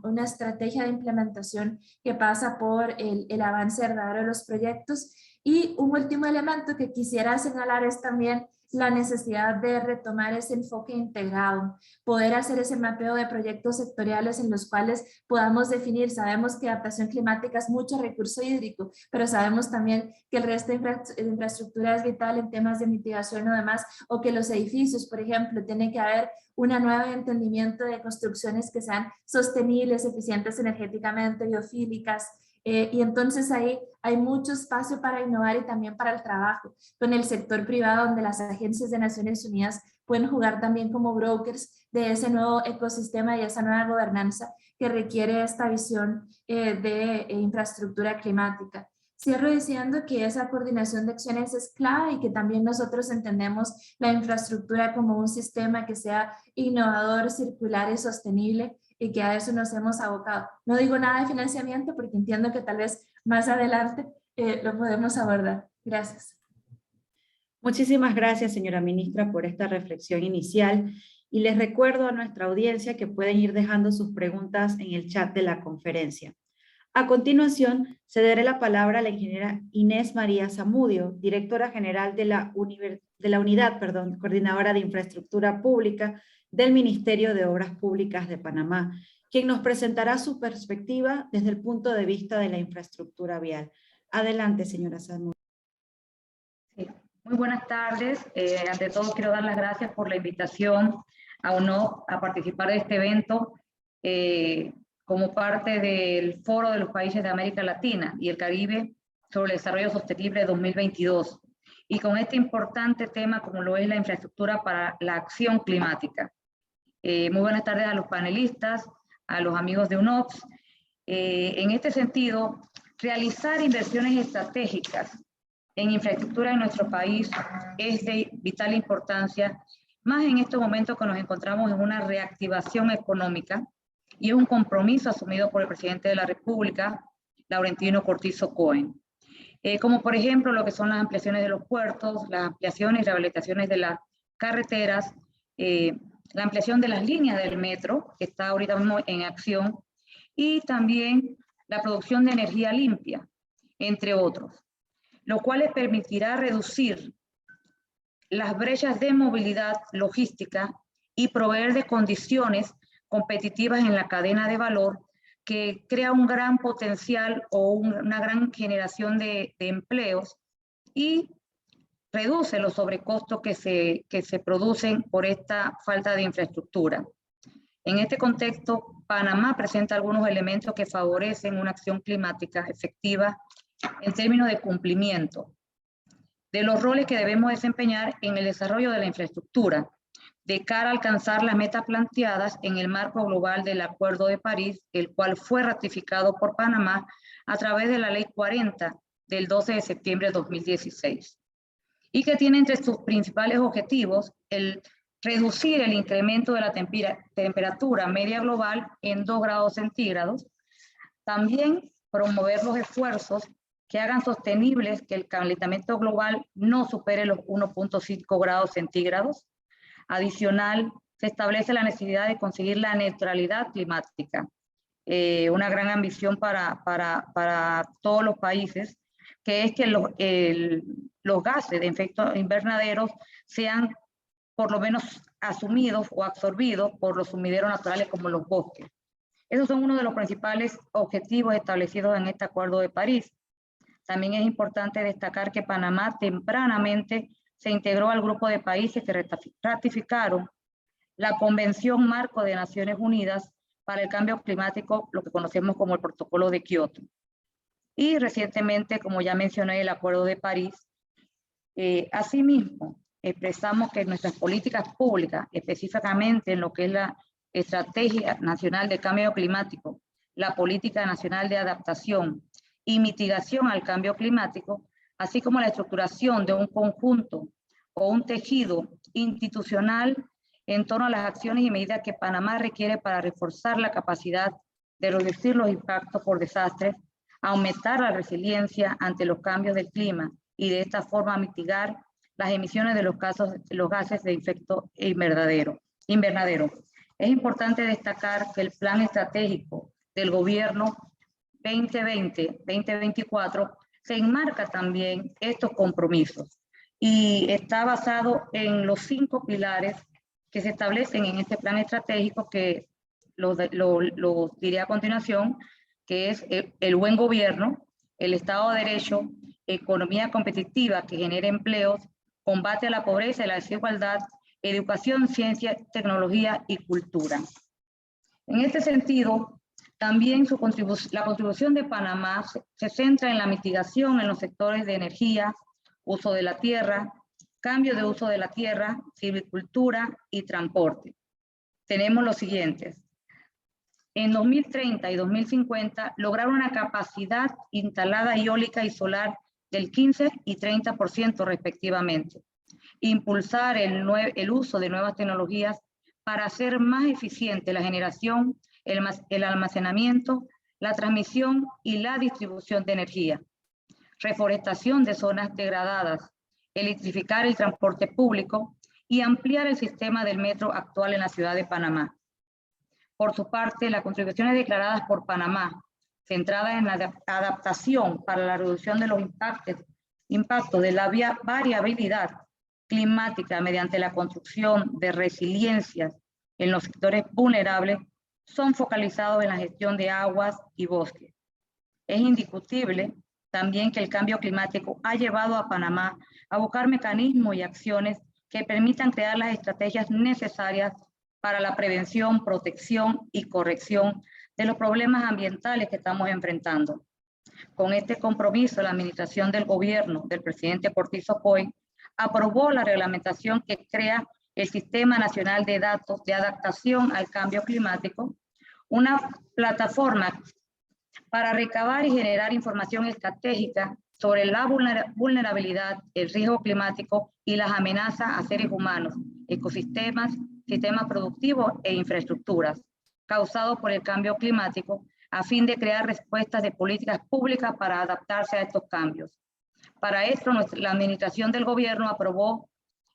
una estrategia de implementación que pasa por el avance verdadero de los proyectos. Y un último elemento que quisiera señalar es también la necesidad de retomar ese enfoque integrado, poder hacer ese mapeo de proyectos sectoriales en los cuales podamos definir. Sabemos que adaptación climática es mucho recurso hídrico, pero sabemos también que el resto de infraestructura es vital en temas de mitigación o demás, o que los edificios, por ejemplo, tiene que haber un nuevo entendimiento de construcciones que sean sostenibles, eficientes energéticamente, biofílicas, y entonces ahí hay mucho espacio para innovar y también para el trabajo con el sector privado, donde las agencias de Naciones Unidas pueden jugar también como brokers de ese nuevo ecosistema y esa nueva gobernanza que requiere esta visión de infraestructura climática. Cierro diciendo que esa coordinación de acciones es clave y que también nosotros entendemos la infraestructura como un sistema que sea innovador, circular y sostenible, y que a eso nos hemos abocado. No digo nada de financiamiento porque entiendo que tal vez más adelante lo podemos abordar. Gracias. Muchísimas gracias, señora ministra, por esta reflexión inicial, y les recuerdo a nuestra audiencia que pueden ir dejando sus preguntas en el chat de la conferencia. A continuación, cederé la palabra a la ingeniera Inés María Zamudio, directora general de la unidad, coordinadora de infraestructura pública del Ministerio de Obras Públicas de Panamá, quien nos presentará su perspectiva desde el punto de vista de la infraestructura vial. Adelante, señora Zamudio. Sí. Muy buenas tardes. Ante todo, quiero dar las gracias por la invitación a participar de este evento como parte del Foro de los Países de América Latina y el Caribe sobre el Desarrollo Sostenible 2022, y con este importante tema como lo es la infraestructura para la acción climática. Muy buenas tardes a los panelistas, a los amigos de UNOPS. En este sentido, realizar inversiones estratégicas en infraestructura en nuestro país es de vital importancia, más en estos momentos que nos encontramos en una reactivación económica, y es un compromiso asumido por el presidente de la República, Laurentino Cortizo Cohen. Como por ejemplo lo que son las ampliaciones de los puertos, las ampliaciones y rehabilitaciones de las carreteras, la ampliación de las líneas del metro, que está ahorita mismo en acción, y también la producción de energía limpia, entre otros, lo cual les permitirá reducir las brechas de movilidad logística y proveer de condiciones competitivas en la cadena de valor, que crea un gran potencial o una gran generación de empleos y reduce los sobrecostos que se producen por esta falta de infraestructura. En este contexto, Panamá presenta algunos elementos que favorecen una acción climática efectiva en términos de cumplimiento de los roles que debemos desempeñar en el desarrollo de la infraestructura, de cara a alcanzar las metas planteadas en el marco global del Acuerdo de París, el cual fue ratificado por Panamá a través de la Ley 40 del 12 de septiembre de 2016, y que tiene entre sus principales objetivos el reducir el incremento de la temperatura media global en 2 grados centígrados, también promover los esfuerzos que hagan sostenibles que el calentamiento global no supere los 1.5 grados centígrados. Adicional, se establece la necesidad de conseguir la neutralidad climática, una gran ambición para todos los países, que es que los gases de efecto invernadero sean por lo menos asumidos o absorbidos por los sumideros naturales como los bosques. Esos son uno de los principales objetivos establecidos en este Acuerdo de París. También es importante destacar que Panamá tempranamente se integró al grupo de países que ratificaron la Convención Marco de Naciones Unidas para el Cambio Climático, lo que conocemos como el Protocolo de Kioto. Y recientemente, como ya mencioné, el Acuerdo de París. Asimismo, expresamos que nuestras políticas públicas, específicamente en lo que es la Estrategia Nacional de Cambio Climático, la Política Nacional de Adaptación y Mitigación al Cambio Climático, así como la estructuración de un conjunto o un tejido institucional en torno a las acciones y medidas que Panamá requiere para reforzar la capacidad de reducir los impactos por desastres, aumentar la resiliencia ante los cambios del clima y de esta forma mitigar las emisiones de los gases de efecto invernadero. Es importante destacar que el Plan Estratégico del Gobierno 2020-2024 se enmarca también estos compromisos y está basado en los 5 pilares que se establecen en este plan estratégico, que lo diré a continuación, que es el buen gobierno, el Estado de Derecho, economía competitiva que genere empleos, combate a la pobreza y la desigualdad, educación, ciencia, tecnología y cultura. En este sentido, también la contribución de Panamá se centra en la mitigación en los sectores de energía, uso de la tierra, cambio de uso de la tierra, silvicultura y transporte. Tenemos los siguientes. En 2030 y 2050 lograr una capacidad instalada eólica y solar del 15 y 30% respectivamente. Impulsar el uso de nuevas tecnologías para hacer más eficiente la generación, el almacenamiento, la transmisión y la distribución de energía. Reforestación de zonas degradadas, electrificar el transporte público y ampliar el sistema del metro actual en la ciudad de Panamá. Por su parte, las contribuciones declaradas por Panamá, centradas en la adaptación para la reducción de los impactos de la variabilidad climática mediante la construcción de resiliencias en los sectores vulnerables, son focalizados en la gestión de aguas y bosques. Es indiscutible también que el cambio climático ha llevado a Panamá a buscar mecanismos y acciones que permitan crear las estrategias necesarias para la prevención, protección y corrección de los problemas ambientales que estamos enfrentando. Con este compromiso, la administración del gobierno del presidente Cortizo Coy aprobó la reglamentación que crea el Sistema Nacional de Datos de Adaptación al Cambio Climático, una plataforma para recabar y generar información estratégica sobre la vulnerabilidad, el riesgo climático y las amenazas a seres humanos, ecosistemas, sistemas productivos e infraestructuras causados por el cambio climático, a fin de crear respuestas de políticas públicas para adaptarse a estos cambios. Para esto, la administración del gobierno aprobó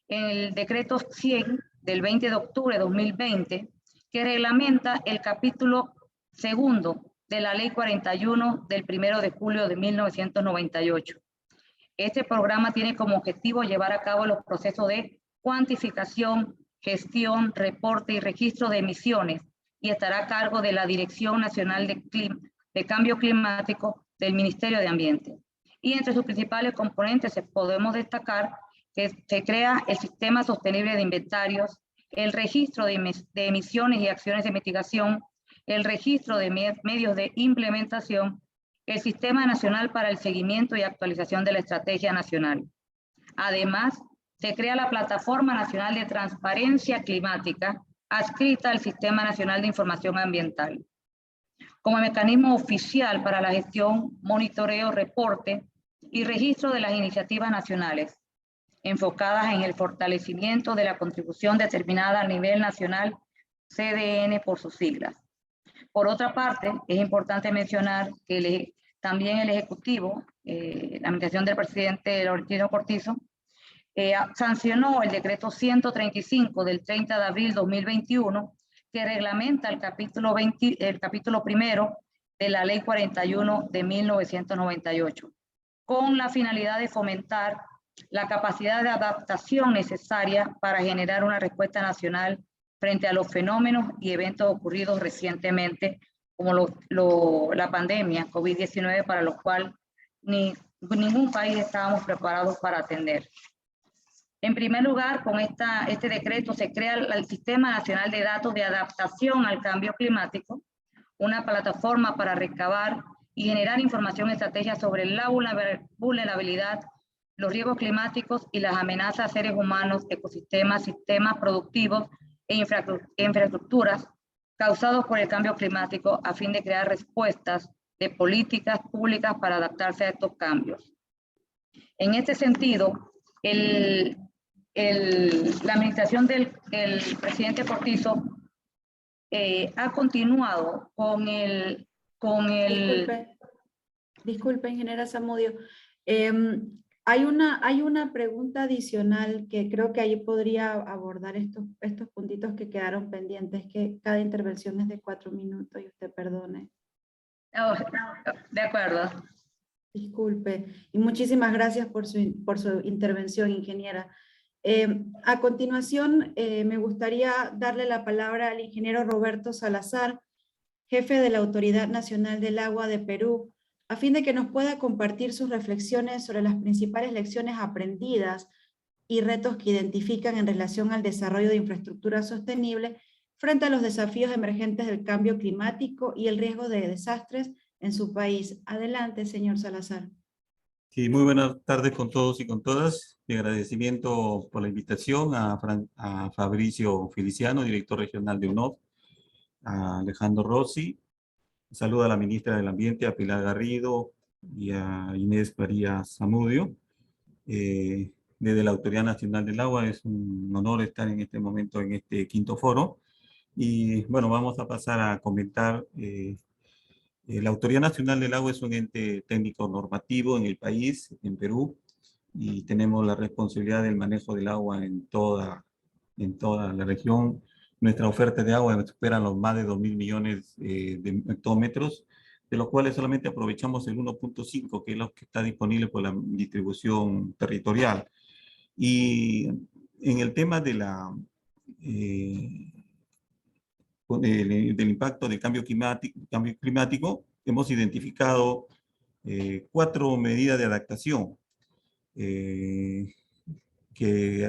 el decreto 100 del 20 de octubre de 2020, que reglamenta el capítulo segundo de la Ley 41 del 1 de julio de 1998. Este programa tiene como objetivo llevar a cabo los procesos de cuantificación, gestión, reporte y registro de emisiones, y estará a cargo de la Dirección Nacional de Cambio Climático del Ministerio de Ambiente. Y entre sus principales componentes podemos destacar que se crea el Sistema Sostenible de Inventarios, el registro de emisiones y acciones de mitigación, el registro de medios de implementación, el Sistema Nacional para el Seguimiento y Actualización de la Estrategia Nacional. Además, se crea la Plataforma Nacional de Transparencia Climática, adscrita al Sistema Nacional de Información Ambiental, como mecanismo oficial para la gestión, monitoreo, reporte y registro de las iniciativas nacionales, enfocadas en el fortalecimiento de la contribución determinada a nivel nacional, CDN por sus siglas. Por otra parte, es importante mencionar que también el Ejecutivo, la administración del presidente Laurentino Cortizo, sancionó el decreto 135 del 30 de abril 2021, que reglamenta el capítulo primero de la Ley 41 de 1998, con la finalidad de fomentar la capacidad de adaptación necesaria para generar una respuesta nacional frente a los fenómenos y eventos ocurridos recientemente, como la pandemia COVID-19, para lo cual ningún país estábamos preparados para atender. En primer lugar, con este decreto se crea el Sistema Nacional de Datos de Adaptación al Cambio Climático, una plataforma para recabar y generar información estratégica sobre la vulnerabilidad, los riesgos climáticos y las amenazas a seres humanos, ecosistemas, sistemas productivos e infraestructuras causados por el cambio climático, a fin de crear respuestas de políticas públicas para adaptarse a estos cambios. En este sentido, la administración del presidente Cortizo ha continuado con el... Disculpe, ingeniera Zamudio. Hay una pregunta adicional que creo que ahí podría abordar estos puntitos que quedaron pendientes, que cada intervención es de 4 minutos y usted perdone. Oh, de acuerdo. Disculpe, y muchísimas gracias por su intervención, ingeniera. A continuación, me gustaría darle la palabra al ingeniero Roberto Salazar, jefe de la Autoridad Nacional del Agua de Perú, a fin de que nos pueda compartir sus reflexiones sobre las principales lecciones aprendidas y retos que identifican en relación al desarrollo de infraestructura sostenible frente a los desafíos emergentes del cambio climático y el riesgo de desastres en su país. Adelante, señor Salazar. Sí, muy buenas tardes con todos y con todas. Mi agradecimiento por la invitación a Fabricio Feliciano, director regional de UNOF, a Alejandro Rossi. Saludo a la ministra del Ambiente, a Pilar Garrido y a Inés María Zamudio. Desde la Autoridad Nacional del Agua es un honor estar en este momento en este quinto foro. Y bueno, vamos a pasar a comentar. La Autoridad Nacional del Agua es un ente técnico normativo en el país, en Perú, y tenemos la responsabilidad del manejo del agua en toda la región. Nuestra oferta de agua supera los más de 2.000 millones de hectómetros, de los cuales solamente aprovechamos el 1.5, que es lo que está disponible por la distribución territorial. Y en el tema de del impacto del cambio climático, hemos identificado 4 medidas de adaptación que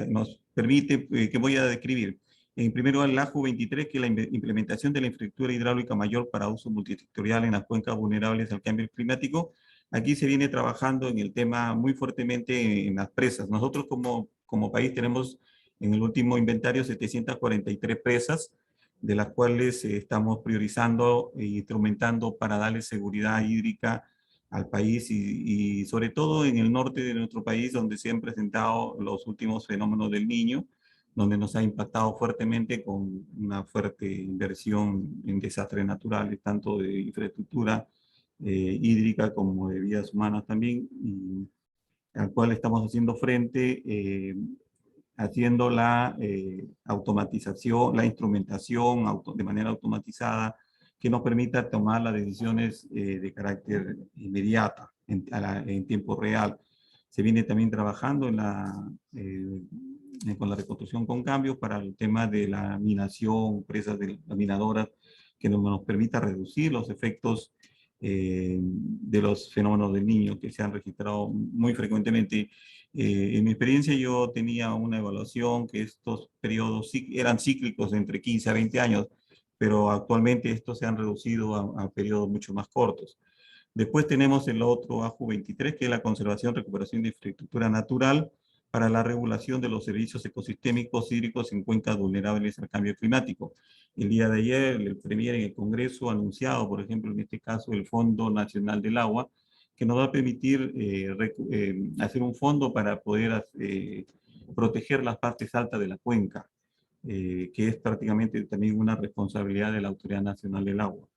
nos permite, que voy a describir. En primer lugar, el AJU 23, que es la implementación de la infraestructura hidráulica mayor para uso multisectorial en las cuencas vulnerables al cambio climático, Aquí se viene trabajando en el tema muy fuertemente en las presas. Nosotros como país tenemos en el último inventario 743 presas, de las cuales estamos priorizando e instrumentando para darle seguridad hídrica al país y sobre todo en el norte de nuestro país, donde se han presentado los últimos fenómenos del Niño, donde nos ha impactado fuertemente con una fuerte inversión en desastres naturales, tanto de infraestructura hídrica como de vidas humanas también, y al cual estamos haciendo frente, haciendo la automatización, la instrumentación de manera automatizada que nos permita tomar las decisiones de carácter inmediata, en tiempo real. Se viene también trabajando con la reconstrucción con cambios para el tema de la minación, presas de las minadoras, que nos permita reducir los efectos de los fenómenos del Niño que se han registrado muy frecuentemente. En mi experiencia yo tenía una evaluación que estos periodos eran cíclicos de entre 15 a 20 años, pero actualmente estos se han reducido a periodos mucho más cortos. Después tenemos el otro AJU 23, que es la conservación y recuperación de infraestructura natural para la regulación de los servicios ecosistémicos hídricos en cuencas vulnerables al cambio climático. El día de ayer, el Premier en el Congreso ha anunciado, por ejemplo, en este caso, el Fondo Nacional del Agua, que nos va a permitir hacer un fondo para poder proteger las partes altas de la cuenca, que es prácticamente también una responsabilidad de la Autoridad Nacional del Agua.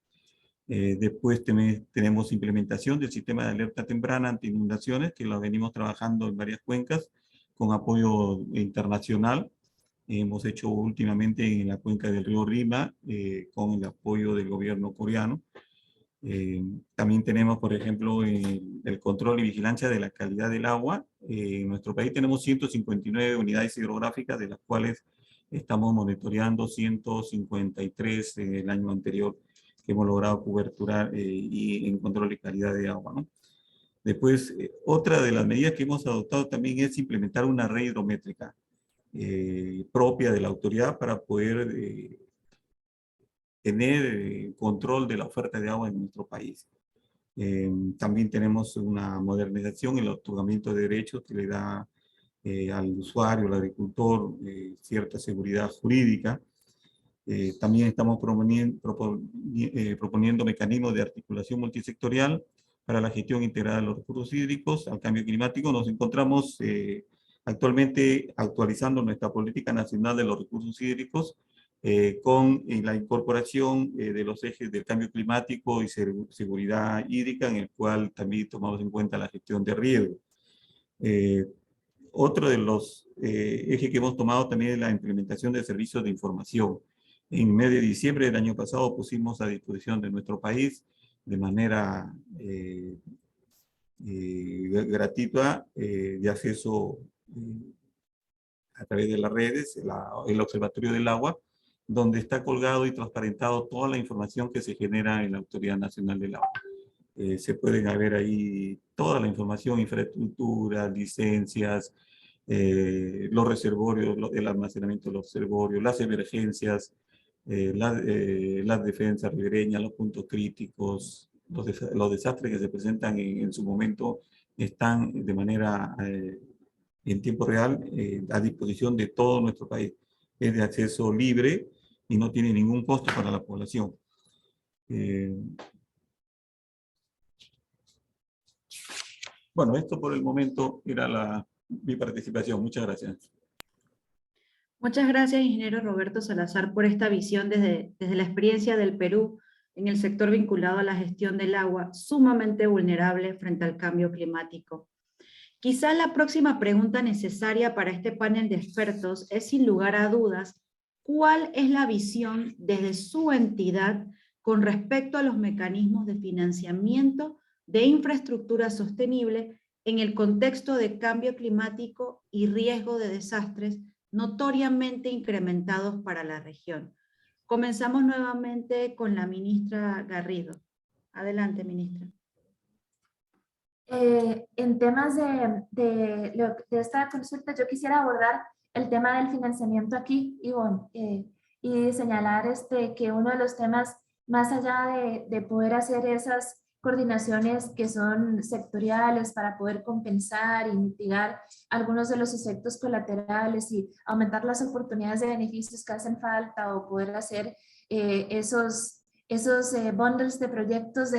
Después tenemos implementación del sistema de alerta temprana ante inundaciones, que lo venimos trabajando en varias cuencas con apoyo internacional. Hemos hecho últimamente en la cuenca del río Rima con el apoyo del gobierno coreano. También tenemos, por ejemplo, el control y vigilancia de la calidad del agua. En nuestro país tenemos 159 unidades hidrográficas, de las cuales estamos monitoreando 153 el año anterior, que hemos logrado coberturar y en control de calidad de agua, ¿no? Después, otra de las medidas que hemos adoptado también es implementar una red hidrométrica propia de la autoridad para poder tener control de la oferta de agua en nuestro país. También tenemos una modernización en el otorgamiento de derechos que le da al usuario, al agricultor, cierta seguridad jurídica. También estamos proponiendo mecanismos de articulación multisectorial para la gestión integrada de los recursos hídricos al cambio climático. Nos encontramos actualmente actualizando nuestra política nacional de los recursos hídricos con la incorporación de los ejes del cambio climático y seguridad hídrica, en el cual también tomamos en cuenta la gestión de riesgo. Otro de los ejes que hemos tomado también es la implementación de servicios de información. En el mes de diciembre del año pasado pusimos a disposición de nuestro país de manera gratuita de acceso a través de las redes, el Observatorio del Agua, donde está colgado y transparentado toda la información que se genera en la Autoridad Nacional del Agua. Se pueden ver ahí toda la información, infraestructura, licencias, los reservorios, el almacenamiento de los reservorios, las emergencias, las defensas ribereñas, los puntos críticos, los desastres que se presentan en su momento están de manera en tiempo real a disposición de todo nuestro país. Es de acceso libre y no tiene ningún costo para la población. Bueno, esto por el momento era mi participación. Muchas gracias. Muchas gracias, ingeniero Roberto Salazar, por esta visión desde la experiencia del Perú en el sector vinculado a la gestión del agua, sumamente vulnerable frente al cambio climático. Quizá la próxima pregunta necesaria para este panel de expertos es, sin lugar a dudas, ¿cuál es la visión desde su entidad con respecto a los mecanismos de financiamiento de infraestructura sostenible en el contexto de cambio climático y riesgo de desastres notoriamente incrementados para la región? Comenzamos nuevamente con la ministra Garrido. Adelante, ministra. En temas de esta consulta, yo quisiera abordar el tema del financiamiento aquí, Ivonne, y señalar que uno de los temas, más allá de poder hacer esas coordinaciones que son sectoriales para poder compensar y mitigar algunos de los efectos colaterales y aumentar las oportunidades de beneficios que hacen falta, o poder hacer esos bundles de proyectos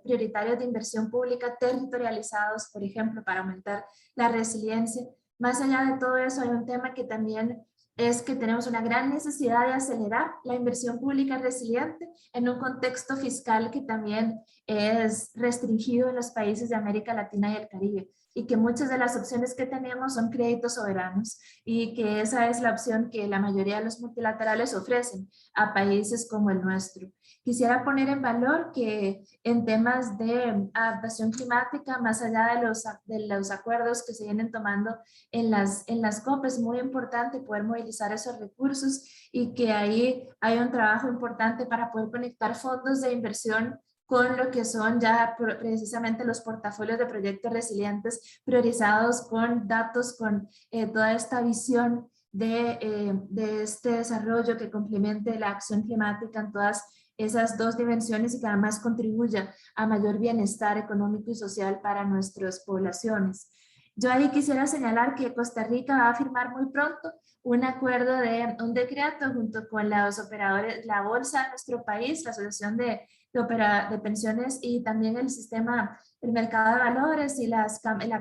prioritarios de inversión pública territorializados, por ejemplo, para aumentar la resiliencia. Más allá de todo eso, hay un tema que también es que tenemos una gran necesidad de acelerar la inversión pública resiliente en un contexto fiscal que también es restringido en los países de América Latina y el Caribe, y que muchas de las opciones que tenemos son créditos soberanos, y que esa es la opción que la mayoría de los multilaterales ofrecen a países como el nuestro. Quisiera poner en valor que en temas de adaptación climática, más allá de los acuerdos que se vienen tomando en las COP, es muy importante poder movilizar esos recursos, y que ahí hay un trabajo importante para poder conectar fondos de inversión con lo que son ya precisamente los portafolios de proyectos resilientes priorizados con datos, con toda esta visión de este desarrollo que complemente la acción climática en todas esas dos dimensiones, y que además contribuya a mayor bienestar económico y social para nuestras poblaciones. Yo ahí quisiera señalar que Costa Rica va a firmar muy pronto un acuerdo un decreto junto con los operadores, la bolsa de nuestro país, la Asociación de Pensiones, y también el sistema, el mercado de valores y la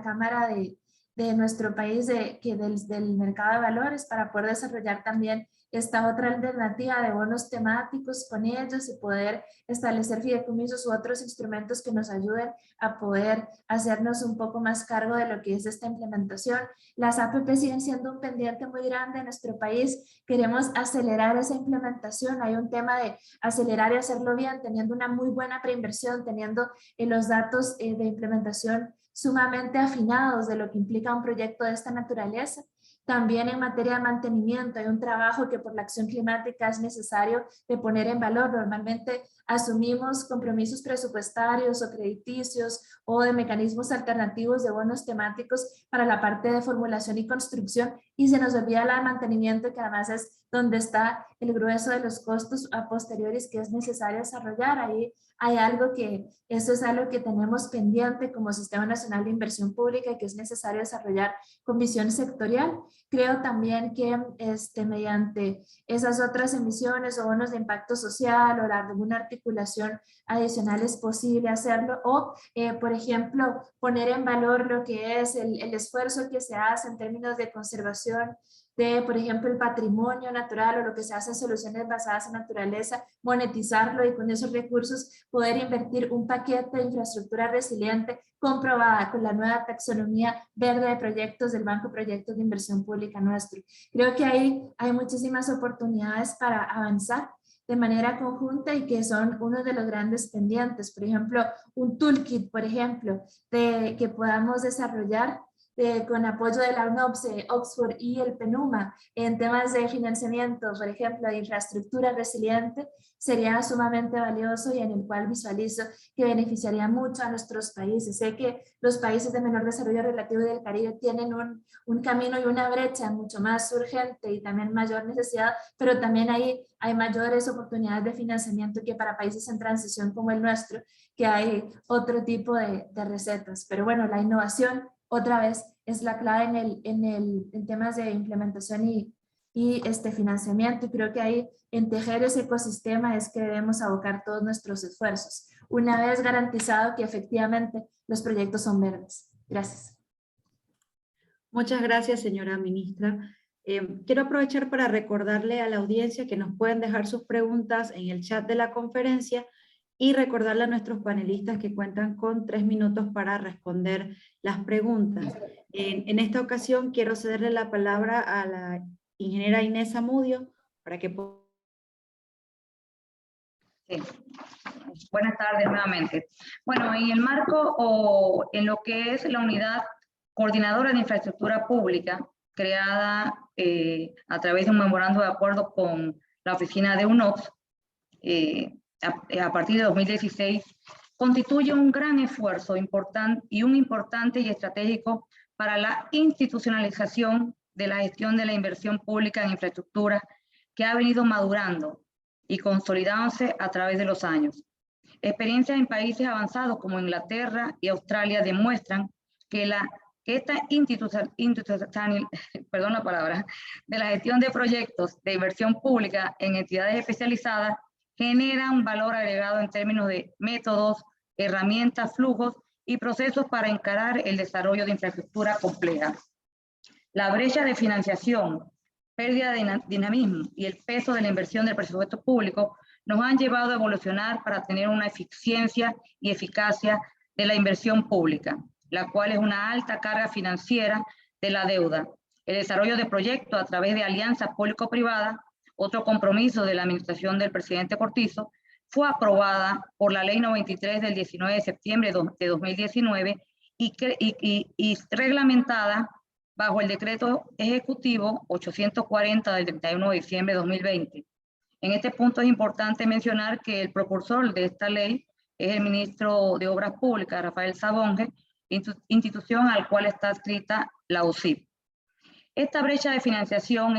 Cámara de nuestro país del mercado de valores, para poder desarrollar también esta otra alternativa de bonos temáticos con ellos, y poder establecer fideicomisos u otros instrumentos que nos ayuden a poder hacernos un poco más cargo de lo que es esta implementación. Las APP siguen siendo un pendiente muy grande en nuestro país. Queremos acelerar esa implementación. Hay un tema de acelerar y hacerlo bien, teniendo una muy buena preinversión, teniendo los datos de implementación sumamente afinados de lo que implica un proyecto de esta naturaleza. También en materia de mantenimiento hay un trabajo que por la acción climática es necesario de poner en valor. Normalmente asumimos compromisos presupuestarios o crediticios o de mecanismos alternativos de bonos temáticos para la parte de formulación y construcción, y se nos olvida la de mantenimiento, que además es donde está el grueso de los costos a posteriores que es necesario desarrollar. Ahí hay algo que, eso es algo que tenemos pendiente como Sistema Nacional de Inversión Pública, y que es necesario desarrollar con visión sectorial. Creo también que mediante esas otras emisiones o bonos de impacto social o alguna articulación adicional es posible hacerlo, o por ejemplo poner en valor lo que es el esfuerzo que se hace en términos de conservación de, por ejemplo, el patrimonio natural, o lo que se hace en soluciones basadas en naturaleza, monetizarlo, y con esos recursos poder invertir un paquete de infraestructura resiliente comprobada con la nueva taxonomía verde de proyectos del Banco de Proyectos de Inversión Pública nuestro. Creo que ahí hay muchísimas oportunidades para avanzar de manera conjunta, y que son uno de los grandes pendientes. Por ejemplo, un toolkit, por ejemplo, que podamos desarrollar con apoyo de la UNOPS, Oxford y el PNUMA en temas de financiamiento, por ejemplo, de infraestructura resiliente, sería sumamente valioso, y en el cual visualizo que beneficiaría mucho a nuestros países. Sé que los países de menor desarrollo relativo del Caribe tienen un camino y una brecha mucho más urgente y también mayor necesidad, pero también ahí hay mayores oportunidades de financiamiento que para países en transición como el nuestro, que hay otro tipo de recetas. Pero bueno, la innovación otra vez es la clave en temas de implementación y financiamiento, y creo que ahí en tejer ese ecosistema es que debemos abocar todos nuestros esfuerzos, una vez garantizado que efectivamente los proyectos son verdes. Gracias. Muchas gracias, señora ministra. Quiero aprovechar para recordarle a la audiencia que nos pueden dejar sus preguntas en el chat de la conferencia, y recordarle a nuestros panelistas que cuentan con 3 minutos para responder las preguntas. En esta ocasión quiero cederle la palabra a la ingeniera Inés Zamudio para que pueda... Sí. Buenas tardes nuevamente. Bueno, en el marco o en lo que es la unidad coordinadora de infraestructura pública, creada a través de un memorando de acuerdo con la oficina de UNOPS, a partir de 2016, constituye un gran esfuerzo importante y estratégico para la institucionalización de la gestión de la inversión pública en infraestructura, que ha venido madurando y consolidándose a través de los años. Experiencias en países avanzados como Inglaterra y Australia demuestran que esta perdón la palabra, de la gestión de proyectos de inversión pública en entidades especializadas genera un valor agregado en términos de métodos, herramientas, flujos y procesos para encarar el desarrollo de infraestructura compleja. La brecha de financiación, pérdida de dinamismo y el peso de la inversión del presupuesto público nos han llevado a evolucionar para tener una eficiencia y eficacia de la inversión pública, la cual es una alta carga financiera de la deuda. El desarrollo de proyectos a través de alianzas público-privadas, otro compromiso de la administración del presidente Cortizo, fue aprobada por la Ley 93 del 19 de septiembre de 2019 y reglamentada bajo el Decreto Ejecutivo 840 del 31 de diciembre de 2020. En este punto es importante mencionar que el propulsor de esta ley es el ministro de Obras Públicas, Rafael Sabonge, institución al cual está adscrita la UCIP. Esta brecha de financiación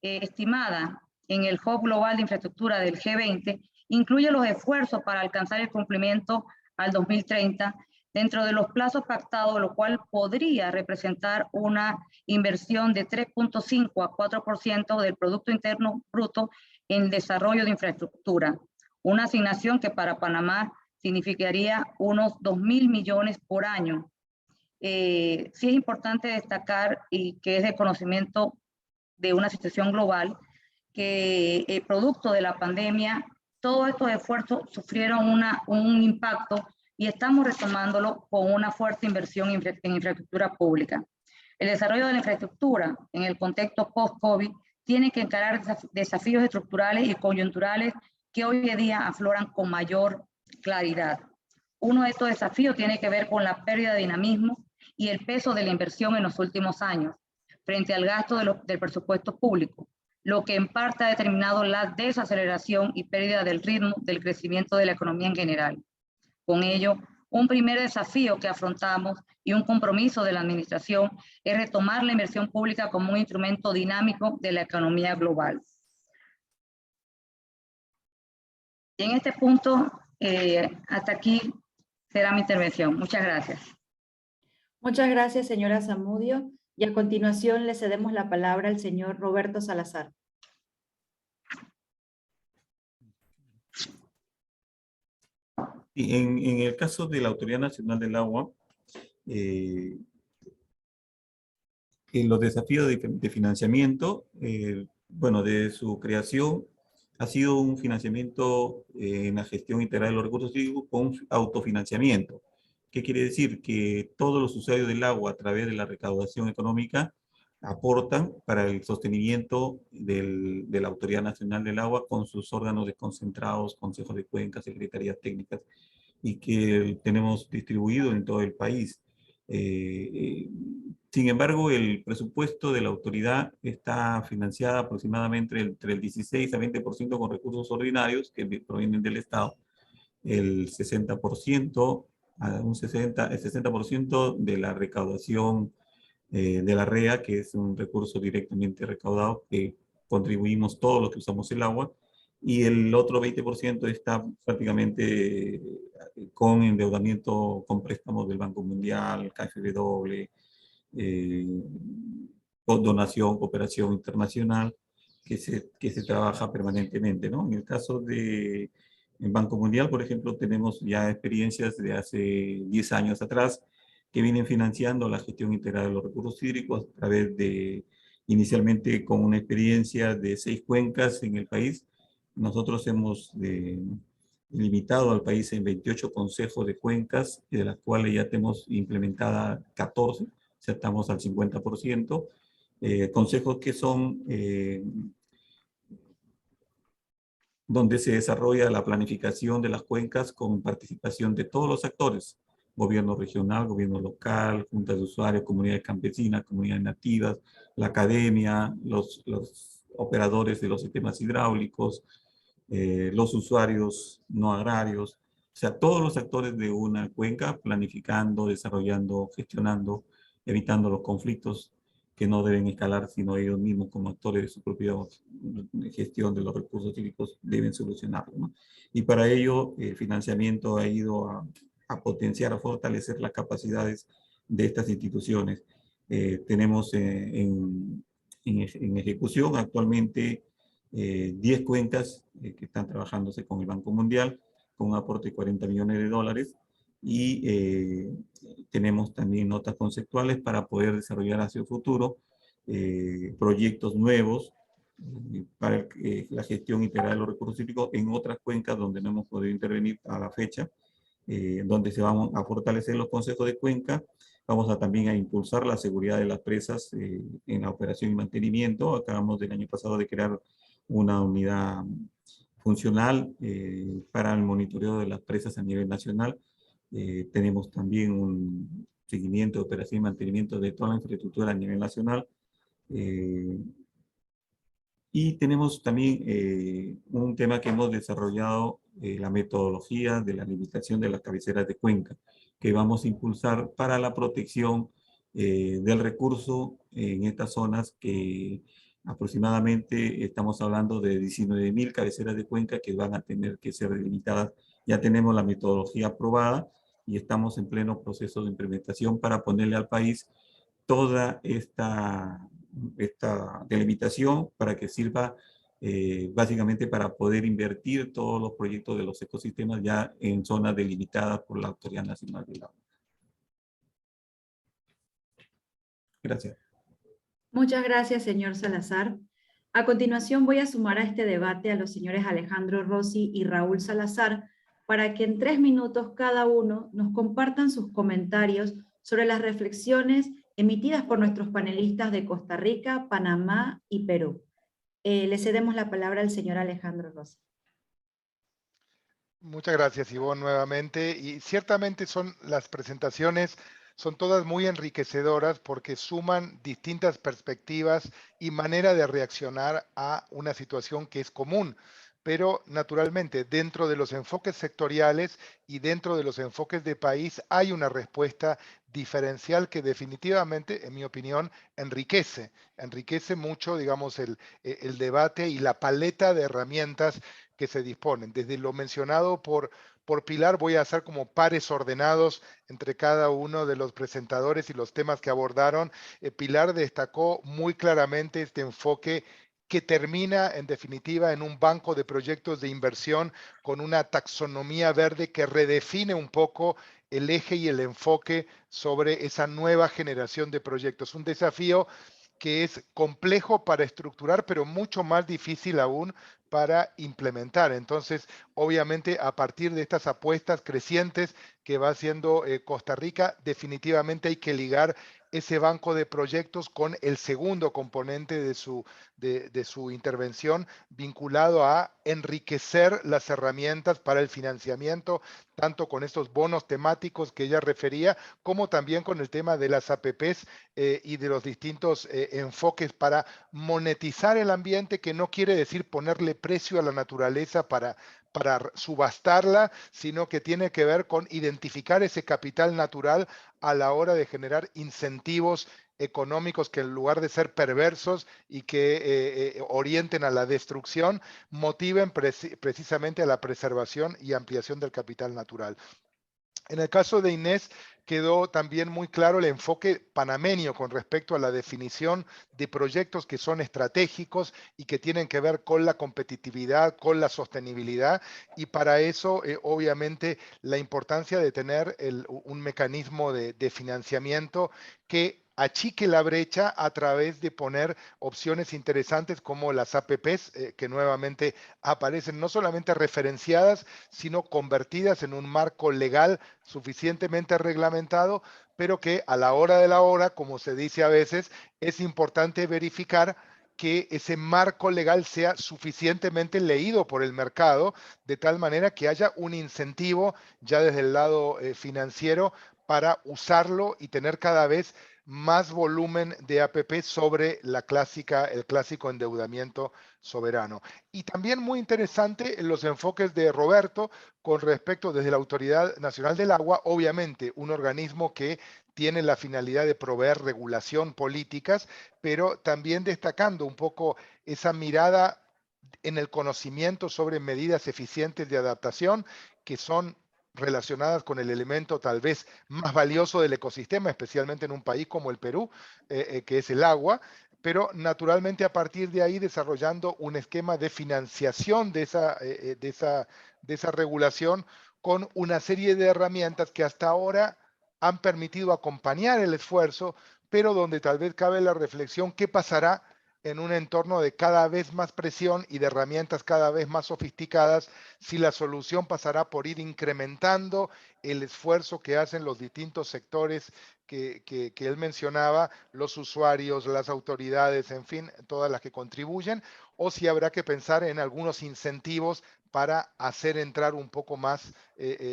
estimada en el Hub Global de Infraestructura del G20 incluye los esfuerzos para alcanzar el cumplimiento al 2030 dentro de los plazos pactados, lo cual podría representar una inversión de 3.5 a 4% del Producto Interno Bruto en desarrollo de infraestructura, una asignación que para Panamá significaría unos 2.000 millones por año. Sí es importante destacar, y que es de conocimiento de una situación global, que el producto de la pandemia, todos estos esfuerzos sufrieron un impacto y estamos retomándolo con una fuerte inversión en infraestructura pública. El desarrollo de la infraestructura en el contexto post-COVID tiene que encarar desafíos estructurales y coyunturales que hoy en día afloran con mayor claridad. Uno de estos desafíos tiene que ver con la pérdida de dinamismo y el peso de la inversión en los últimos años frente al gasto del presupuesto público, lo que en parte ha determinado la desaceleración y pérdida del ritmo del crecimiento de la economía en general. Con ello, un primer desafío que afrontamos y un compromiso de la administración es retomar la inversión pública como un instrumento dinámico de la economía global. Y en este punto, hasta aquí será mi intervención. Muchas gracias. Muchas gracias, señora Zamudio. Y a continuación le cedemos la palabra al señor Roberto Salazar. En el caso de la Autoridad Nacional del Agua, en los desafíos de financiamiento, bueno, de su creación, ha sido un financiamiento en la gestión integral de los recursos hídricos con autofinanciamiento. ¿Qué quiere decir? Que todos los usuarios del agua a través de la recaudación económica aportan para el sostenimiento de la Autoridad Nacional del Agua con sus órganos desconcentrados, consejos de cuencas, secretarías técnicas, y que tenemos distribuido en todo el país. Sin embargo, el presupuesto de la autoridad está financiada aproximadamente entre el 16 a 20% con recursos ordinarios que provienen del Estado, el 60%, el 60% de la recaudación de la REA, que es un recurso directamente recaudado que contribuimos todos los que usamos el agua, y el otro 20% está prácticamente con endeudamiento con préstamos del Banco Mundial, KfW, con donación, cooperación internacional, que se trabaja permanentemente, ¿no? En el caso del Banco Mundial, por ejemplo, tenemos ya experiencias de hace 10 años atrás que vienen financiando la gestión integral de los recursos hídricos a través de, inicialmente con una experiencia de 6 cuencas en el país. Nosotros hemos limitado al país en 28 consejos de cuencas, de las cuales ya tenemos implementada 14, o sea, estamos al 50%. Consejos que son donde se desarrolla la planificación de las cuencas con participación de todos los actores: gobierno regional, gobierno local, juntas de usuarios, comunidades campesinas, comunidades nativas, la academia, los operadores de los sistemas hidráulicos, los usuarios no agrarios, o sea, todos los actores de una cuenca planificando, desarrollando, gestionando, evitando los conflictos que no deben escalar, sino ellos mismos como actores de su propia gestión de los recursos hídricos deben solucionarlo, ¿no? Y para ello el financiamiento ha ido a potenciar, a fortalecer las capacidades de estas instituciones. Tenemos en ejecución actualmente 10 cuencas que están trabajándose con el Banco Mundial, con un aporte de $40 millones, y tenemos también notas conceptuales para poder desarrollar hacia el futuro proyectos nuevos para la gestión integral de los recursos hídricos en otras cuencas donde no hemos podido intervenir a la fecha, donde se van a fortalecer los consejos de cuenca. Vamos a también a impulsar la seguridad de las presas en la operación y mantenimiento. Acabamos del año pasado de crear una unidad funcional para el monitoreo de las presas a nivel nacional. Tenemos también un seguimiento de operación y mantenimiento de toda la infraestructura a nivel nacional. Y tenemos también un tema que hemos desarrollado, la metodología de la limitación de las cabeceras de cuenca, que vamos a impulsar para la protección del recurso en estas zonas que aproximadamente estamos hablando de 19.000 cabeceras de cuenca que van a tener que ser delimitadas. Ya tenemos la metodología aprobada y estamos en pleno proceso de implementación para ponerle al país toda esta delimitación para que sirva básicamente para poder invertir todos los proyectos de los ecosistemas ya en zonas delimitadas por la Autoridad Nacional del Agua. Gracias. Muchas gracias, señor Salazar. A continuación voy a sumar a este debate a los señores Alejandro Rossi y Raúl Salazar para que en 3 minutos cada uno nos compartan sus comentarios sobre las reflexiones emitidas por nuestros panelistas de Costa Rica, Panamá y Perú. Le cedemos la palabra al señor Alejandro Rossi. Muchas gracias, Ivonne, nuevamente. Y ciertamente las presentaciones son todas muy enriquecedoras porque suman distintas perspectivas y manera de reaccionar a una situación que es común. Pero naturalmente dentro de los enfoques sectoriales y dentro de los enfoques de país hay una respuesta diferencial que definitivamente, en mi opinión, enriquece mucho, digamos, el debate y la paleta de herramientas que se disponen. Desde lo mencionado por Pilar, voy a hacer como pares ordenados entre cada uno de los presentadores y los temas que abordaron. Pilar destacó muy claramente este enfoque que termina en definitiva en un banco de proyectos de inversión con una taxonomía verde que redefine un poco el eje y el enfoque sobre esa nueva generación de proyectos. Un desafío que es complejo para estructurar, pero mucho más difícil aún para implementar. Entonces, obviamente, a partir de estas apuestas crecientes que va haciendo Costa Rica, definitivamente hay que ligar ese banco de proyectos con el segundo componente de su intervención, vinculado a enriquecer las herramientas para el financiamiento, tanto con estos bonos temáticos que ella refería, como también con el tema de las APPs y de los distintos enfoques para monetizar el ambiente, que no quiere decir ponerle precio a la naturaleza para subastarla, sino que tiene que ver con identificar ese capital natural a la hora de generar incentivos económicos que en lugar de ser perversos y que orienten a la destrucción, motiven precisamente a la preservación y ampliación del capital natural. En el caso de Inés, quedó también muy claro el enfoque panameño con respecto a la definición de proyectos que son estratégicos y que tienen que ver con la competitividad, con la sostenibilidad, y para eso, obviamente, la importancia de tener un mecanismo de financiamiento que achique la brecha a través de poner opciones interesantes como las APPs, que nuevamente aparecen no solamente referenciadas, sino convertidas en un marco legal suficientemente reglamentado, pero que a la hora de la hora, como se dice a veces, es importante verificar que ese marco legal sea suficientemente leído por el mercado, de tal manera que haya un incentivo ya desde el lado financiero para usarlo y tener cada vez más volumen de APP sobre el clásico endeudamiento soberano. Y también muy interesante en los enfoques de Roberto con respecto desde la Autoridad Nacional del Agua, obviamente un organismo que tiene la finalidad de proveer regulación políticas, pero también destacando un poco esa mirada en el conocimiento sobre medidas eficientes de adaptación que son relacionadas con el elemento tal vez más valioso del ecosistema, especialmente en un país como el Perú, que es el agua, pero naturalmente a partir de ahí desarrollando un esquema de financiación de esa regulación con una serie de herramientas que hasta ahora han permitido acompañar el esfuerzo, pero donde tal vez cabe la reflexión, ¿qué pasará en un entorno de cada vez más presión y de herramientas cada vez más sofisticadas, si la solución pasará por ir incrementando el esfuerzo que hacen los distintos sectores que él mencionaba, los usuarios, las autoridades, en fin, todas las que contribuyen, o si habrá que pensar en algunos incentivos para hacer entrar un poco más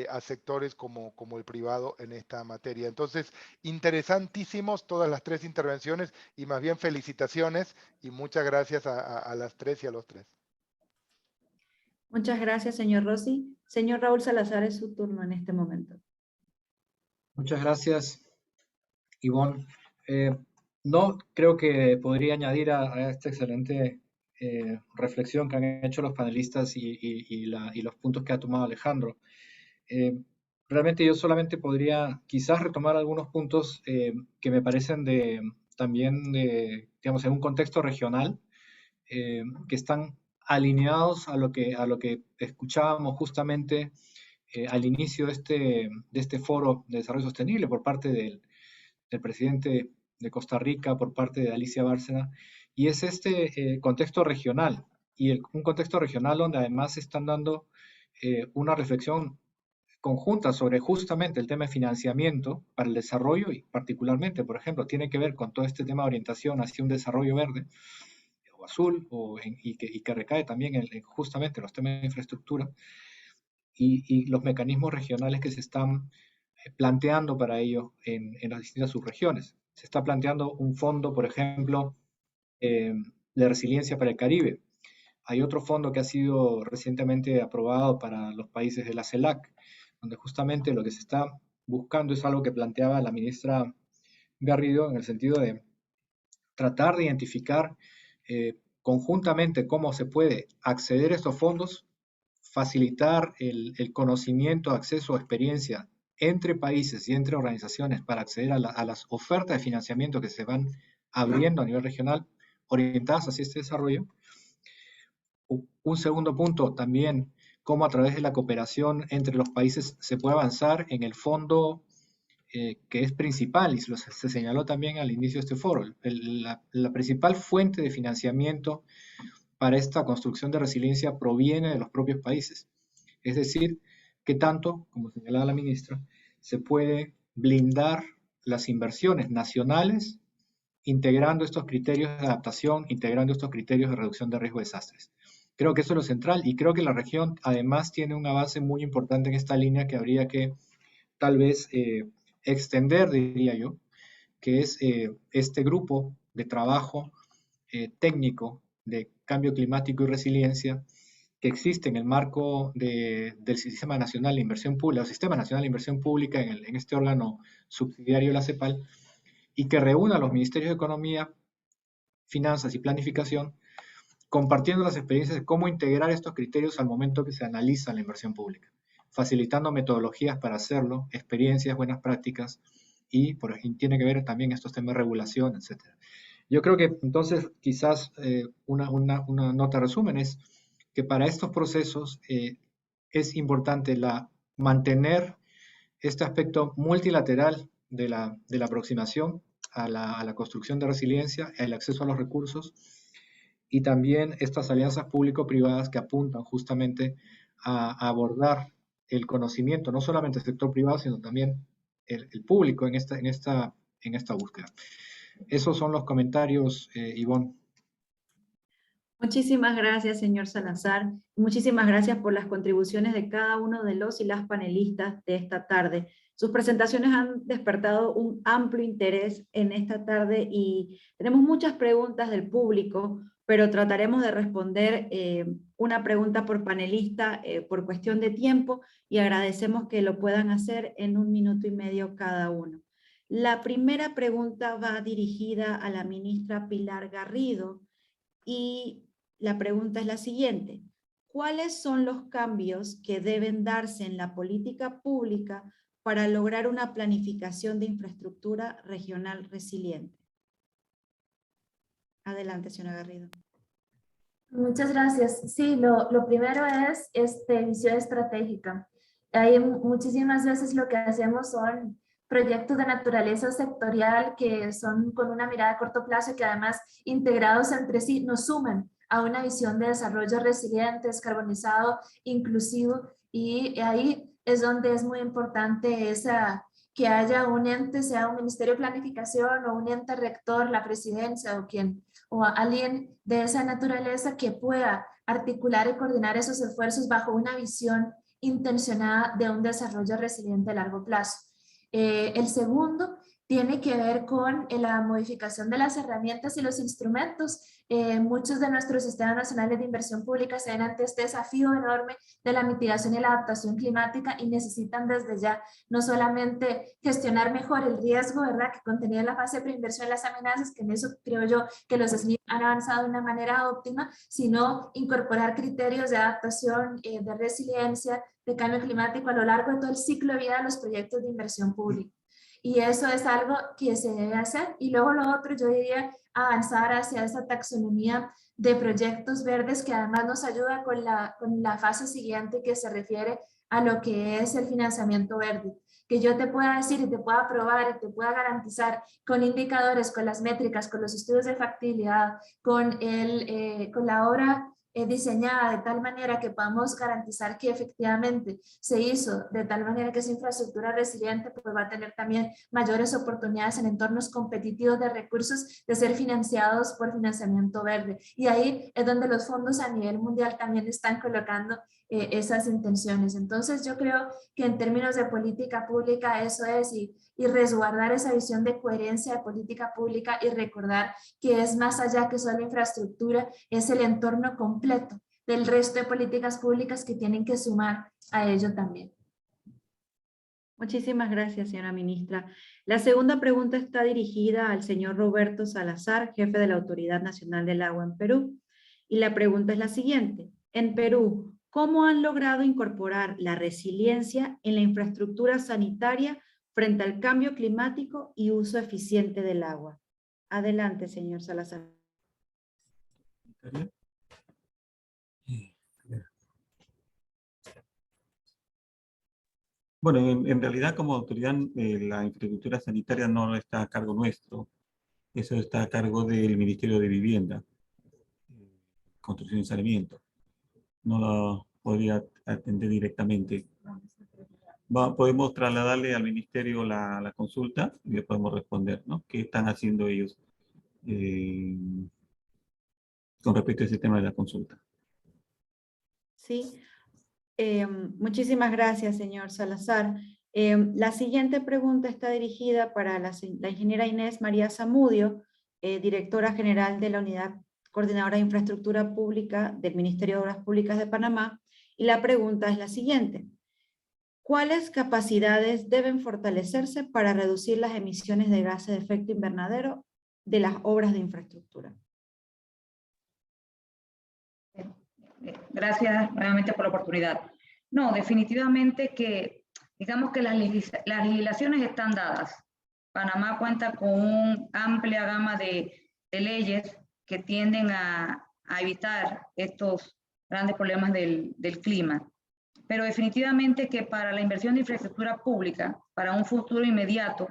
a sectores como el privado en esta materia. Entonces, interesantísimos todas las tres intervenciones y más bien felicitaciones y muchas gracias a las tres y a los tres. Muchas gracias, señor Rossi. Señor Raúl Salazar, es su turno en este momento. Muchas gracias, Ivonne. No creo que podría añadir a esta excelente reflexión que han hecho los panelistas y los puntos que ha tomado Alejandro. Realmente yo solamente podría quizás retomar algunos puntos que me parecen también digamos, en un contexto regional, que están alineados a lo que escuchábamos justamente al inicio de este foro de desarrollo sostenible por parte del presidente de Costa Rica, por parte de Alicia Bárcena, y es este contexto regional, un contexto regional donde además se están dando una reflexión conjunta sobre justamente el tema de financiamiento para el desarrollo y particularmente, por ejemplo, tiene que ver con todo este tema de orientación hacia un desarrollo verde o azul y que recae también justamente en los temas de infraestructura y los mecanismos regionales que se están planteando para ello en las distintas subregiones. Se está planteando un fondo, por ejemplo, de resiliencia para el Caribe. Hay otro fondo que ha sido recientemente aprobado para los países de la CELAC, donde justamente lo que se está buscando es algo que planteaba la ministra Garrido en el sentido de tratar de identificar conjuntamente cómo se puede acceder a estos fondos, facilitar el conocimiento, acceso a experiencia entre países y entre organizaciones para acceder a las ofertas de financiamiento que se van abriendo a nivel regional, orientadas hacia este desarrollo. Un segundo punto también, cómo a través de la cooperación entre los países se puede avanzar en el fondo que es principal, y se señaló también al inicio de este foro, la principal fuente de financiamiento para esta construcción de resiliencia proviene de los propios países. Es decir, que tanto, como señalaba la ministra, se puede blindar las inversiones nacionales integrando estos criterios de adaptación, integrando estos criterios de reducción de riesgo de desastres. Creo que eso es lo central y creo que la región además tiene un avance muy importante en esta línea que habría que tal vez extender, diría yo, que es este grupo de trabajo técnico de cambio climático y resiliencia que existe en el marco del Sistema Nacional de Inversión Pública, o Sistema Nacional de Inversión Pública en este órgano subsidiario de la CEPAL, y que reúna a los ministerios de Economía, Finanzas y Planificación, compartiendo las experiencias de cómo integrar estos criterios al momento que se analiza la inversión pública, facilitando metodologías para hacerlo, experiencias, buenas prácticas, y tiene que ver también estos temas de regulación, etc. Yo creo que entonces quizás una nota resumen es que para estos procesos es importante mantener este aspecto multilateral de la aproximación a la construcción de resiliencia, el acceso a los recursos, y también estas alianzas público-privadas que apuntan justamente a abordar el conocimiento, no solamente el sector privado, sino también el público en esta búsqueda. Esos son los comentarios, Ivonne. Muchísimas gracias, señor Salazar. Muchísimas gracias por las contribuciones de cada uno de los y las panelistas de esta tarde. Sus presentaciones han despertado un amplio interés en esta tarde y tenemos muchas preguntas del público, pero trataremos de responder una pregunta por panelista por cuestión de tiempo y agradecemos que lo puedan hacer en 1 minuto y medio cada uno. La primera pregunta va dirigida a la ministra Pilar Garrido y la pregunta es la siguiente. ¿Cuáles son los cambios que deben darse en la política pública para lograr una planificación de infraestructura regional resiliente? Adelante, señora Garrido. Muchas gracias. Sí, lo primero es visión estratégica. Hay muchísimas veces lo que hacemos son proyectos de naturaleza sectorial que son con una mirada a corto plazo y que además integrados entre sí nos suman a una visión de desarrollo resiliente, descarbonizado, inclusivo, y ahí es donde es muy importante que haya un ente, sea un ministerio de planificación o un ente rector, la presidencia o alguien de esa naturaleza que pueda articular y coordinar esos esfuerzos bajo una visión intencionada de un desarrollo resiliente a largo plazo. El segundo tiene que ver con la modificación de las herramientas y los instrumentos. Muchos de nuestros sistemas nacionales de inversión pública se ven ante este desafío enorme de la mitigación y la adaptación climática y necesitan desde ya no solamente gestionar mejor el riesgo, ¿verdad?, que contenía en la fase de preinversión las amenazas, que en eso creo yo que los SNI han avanzado de una manera óptima, sino incorporar criterios de adaptación, de resiliencia, de cambio climático a lo largo de todo el ciclo de vida de los proyectos de inversión pública. Y eso es algo que se debe hacer. Y luego lo otro, yo diría avanzar hacia esa taxonomía de proyectos verdes que además nos ayuda con la fase siguiente que se refiere a lo que es el financiamiento verde. Que yo te pueda decir y te pueda probar y te pueda garantizar con indicadores, con las métricas, con los estudios de factibilidad, con la obra diseñada de tal manera que podamos garantizar que efectivamente se hizo de tal manera que esa infraestructura resiliente pues va a tener también mayores oportunidades en entornos competitivos de recursos de ser financiados por financiamiento verde. Y ahí es donde los fondos a nivel mundial también están colocando esas intenciones. Entonces yo creo que en términos de política pública eso es, y resguardar esa visión de coherencia de política pública y recordar que es más allá que solo infraestructura, es el entorno completo del resto de políticas públicas que tienen que sumar a ello también. Muchísimas gracias, señora ministra. La segunda pregunta está dirigida al señor Roberto Salazar, jefe de la Autoridad Nacional del Agua en Perú. Y la pregunta es la siguiente. En Perú, ¿cómo han logrado incorporar la resiliencia en la infraestructura sanitaria frente al cambio climático y uso eficiente del agua? Adelante, señor Salazar. Bueno, en realidad como autoridad la infraestructura sanitaria no está a cargo nuestro. Eso está a cargo del Ministerio de Vivienda, Construcción y Saneamiento. No lo podría atender directamente. Podemos trasladarle al Ministerio la consulta y le podemos responder, ¿no? ¿Qué están haciendo ellos con respecto a ese tema de la consulta? Sí. Muchísimas gracias, señor Salazar. La siguiente pregunta está dirigida para la ingeniera Inés María Zamudio, directora general de la Unidad Coordinadora de Infraestructura Pública del Ministerio de Obras Públicas de Panamá, y la pregunta es la siguiente. ¿Cuáles capacidades deben fortalecerse para reducir las emisiones de gases de efecto invernadero de las obras de infraestructura? Gracias nuevamente por la oportunidad. No, definitivamente que, digamos que las legislaciones están dadas. Panamá cuenta con una amplia gama de leyes que tienden a evitar estos grandes problemas del clima. Pero definitivamente que para la inversión de infraestructura pública, para un futuro inmediato,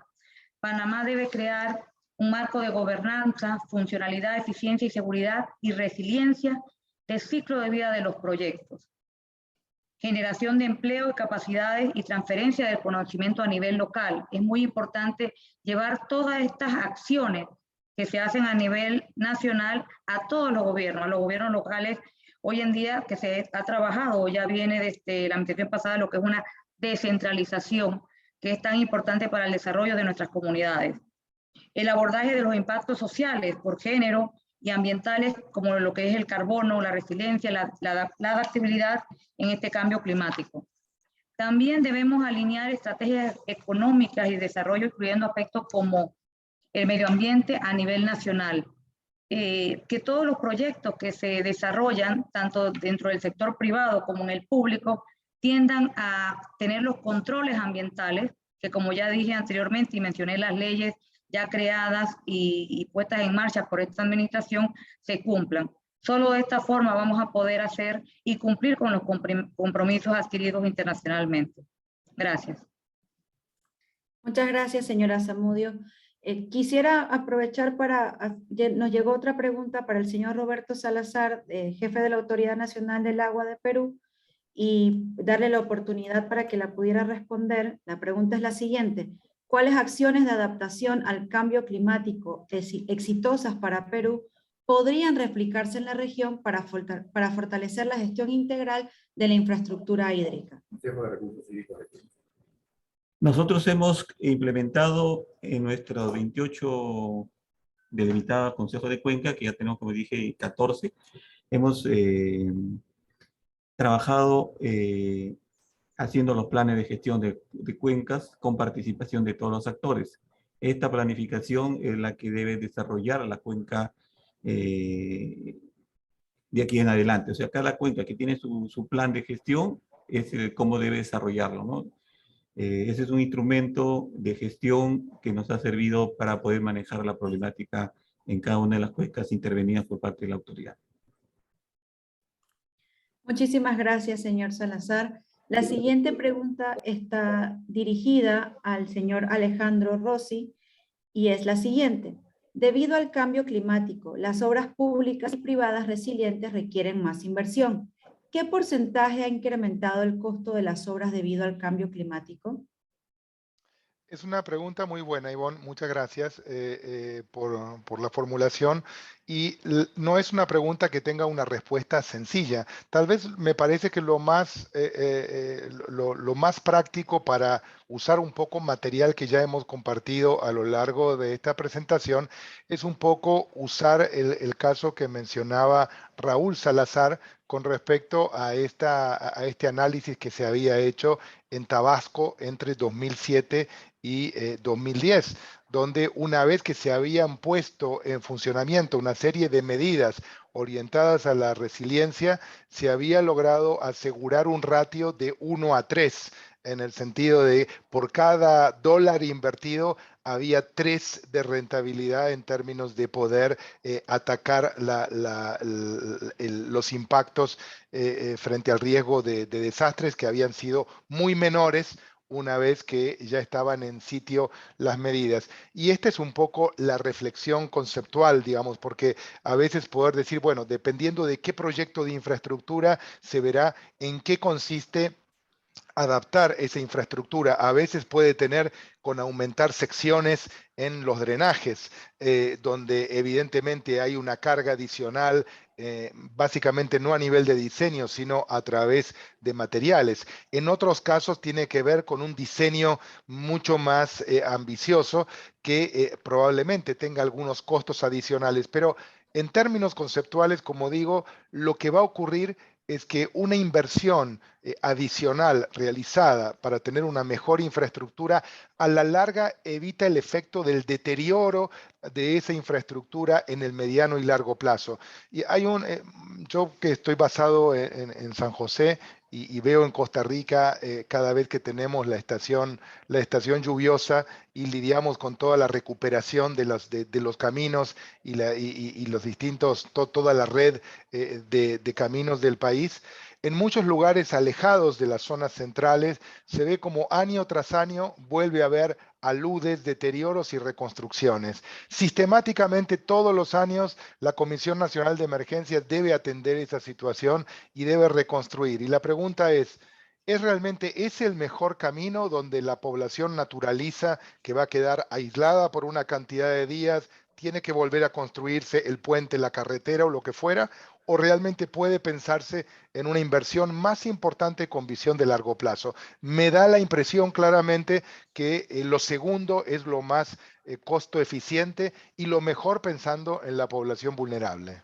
Panamá debe crear un marco de gobernanza, funcionalidad, eficiencia y seguridad y resiliencia del ciclo de vida de los proyectos. Generación de empleo y capacidades y transferencia del conocimiento a nivel local. Es muy importante llevar todas estas acciones que se hacen a nivel nacional a todos los gobiernos locales. Hoy en día que se ha trabajado, ya viene desde la administración pasada, lo que es una descentralización, que es tan importante para el desarrollo de nuestras comunidades. El abordaje de los impactos sociales por género y ambientales, como lo que es el carbono, la resiliencia, la adaptabilidad en este cambio climático. También debemos alinear estrategias económicas y de desarrollo, incluyendo aspectos como el medio ambiente a nivel nacional. Que todos los proyectos que se desarrollan, tanto dentro del sector privado como en el público, tiendan a tener los controles ambientales, que como ya dije anteriormente y mencioné las leyes ya creadas y puestas en marcha por esta administración, se cumplan. Solo de esta forma vamos a poder hacer y cumplir con los compromisos adquiridos internacionalmente. Gracias. Muchas gracias, señora Zamudio. Quisiera aprovechar nos llegó otra pregunta para el señor Roberto Salazar, jefe de la Autoridad Nacional del Agua de Perú, y darle la oportunidad para que la pudiera responder. La pregunta es la siguiente: ¿cuáles acciones de adaptación al cambio climático exitosas para Perú podrían replicarse en la región para fortalecer la gestión integral de la infraestructura hídrica? Nosotros hemos implementado en nuestro 28 delimitado Consejo de Cuenca, que ya tenemos, como dije, 14, hemos trabajado haciendo los planes de gestión de cuencas con participación de todos los actores. Esta planificación es la que debe desarrollar la cuenca de aquí en adelante. O sea, cada cuenca que tiene su plan de gestión es cómo debe desarrollarlo, ¿no? Ese es un instrumento de gestión que nos ha servido para poder manejar la problemática en cada una de las cuencas intervenidas por parte de la autoridad. Muchísimas gracias, señor Salazar. La siguiente pregunta está dirigida al señor Alejandro Rossi y es la siguiente. Debido al cambio climático, las obras públicas y privadas resilientes requieren más inversión. ¿Qué porcentaje ha incrementado el costo de las obras debido al cambio climático? Es una pregunta muy buena, Ivonne. Muchas gracias por la formulación. Y no es una pregunta que tenga una respuesta sencilla. Tal vez me parece que lo más práctico para usar un poco material que ya hemos compartido a lo largo de esta presentación es un poco usar el caso que mencionaba Raúl Salazar con respecto a este análisis que se había hecho en Tabasco entre 2007 y 2010, donde una vez que se habían puesto en funcionamiento una serie de medidas orientadas a la resiliencia, se había logrado asegurar un ratio de 1:3, en el sentido de por cada dólar invertido había 3 de rentabilidad en términos de poder atacar los impactos frente al riesgo de desastres que habían sido muy menores una vez que ya estaban en sitio las medidas. Y esta es un poco la reflexión conceptual, digamos, porque a veces poder decir, bueno, dependiendo de qué proyecto de infraestructura se verá en qué consiste adaptar esa infraestructura. A veces puede tener con aumentar secciones en los drenajes, donde evidentemente hay una carga adicional, básicamente no a nivel de diseño, sino a través de materiales. En otros casos tiene que ver con un diseño mucho más ambicioso que probablemente tenga algunos costos adicionales, pero en términos conceptuales, como digo, lo que va a ocurrir es que una inversión adicional realizada para tener una mejor infraestructura, a la larga evita el efecto del deterioro de esa infraestructura en el mediano y largo plazo. Y hay yo que estoy basado en San José y veo en Costa Rica cada vez que tenemos la estación lluviosa y lidiamos con toda la recuperación de los caminos y los distintos, toda la red de caminos del país. En muchos lugares alejados de las zonas centrales se ve como año tras año vuelve a haber aludes, deterioros y reconstrucciones. Sistemáticamente todos los años la Comisión Nacional de Emergencias debe atender esa situación y debe reconstruir. Y la pregunta ¿es realmente ese el mejor camino donde la población naturaliza que va a quedar aislada por una cantidad de días, tiene que volver a construirse el puente, la carretera o lo que fuera? ¿O realmente puede pensarse en una inversión más importante con visión de largo plazo? Me da la impresión claramente que lo segundo es lo más costo eficiente y lo mejor pensando en la población vulnerable.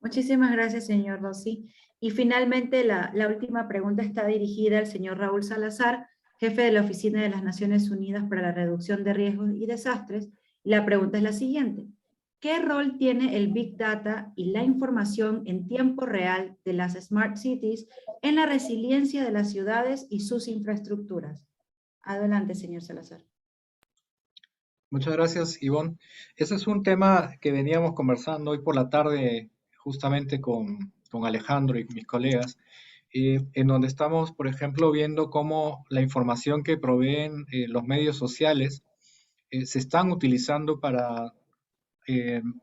Muchísimas gracias, señor Rossi. Y finalmente, la última pregunta está dirigida al señor Raúl Salazar, jefe de la Oficina de las Naciones Unidas para la Reducción de Riesgos y Desastres. La pregunta es la siguiente: ¿qué rol tiene el Big Data y la información en tiempo real de las Smart Cities en la resiliencia de las ciudades y sus infraestructuras? Adelante, señor Salazar. Muchas gracias, Ivonne. Ese es un tema que veníamos conversando hoy por la tarde justamente con Alejandro y mis colegas, en donde estamos, por ejemplo, viendo cómo la información que proveen los medios sociales se están utilizando para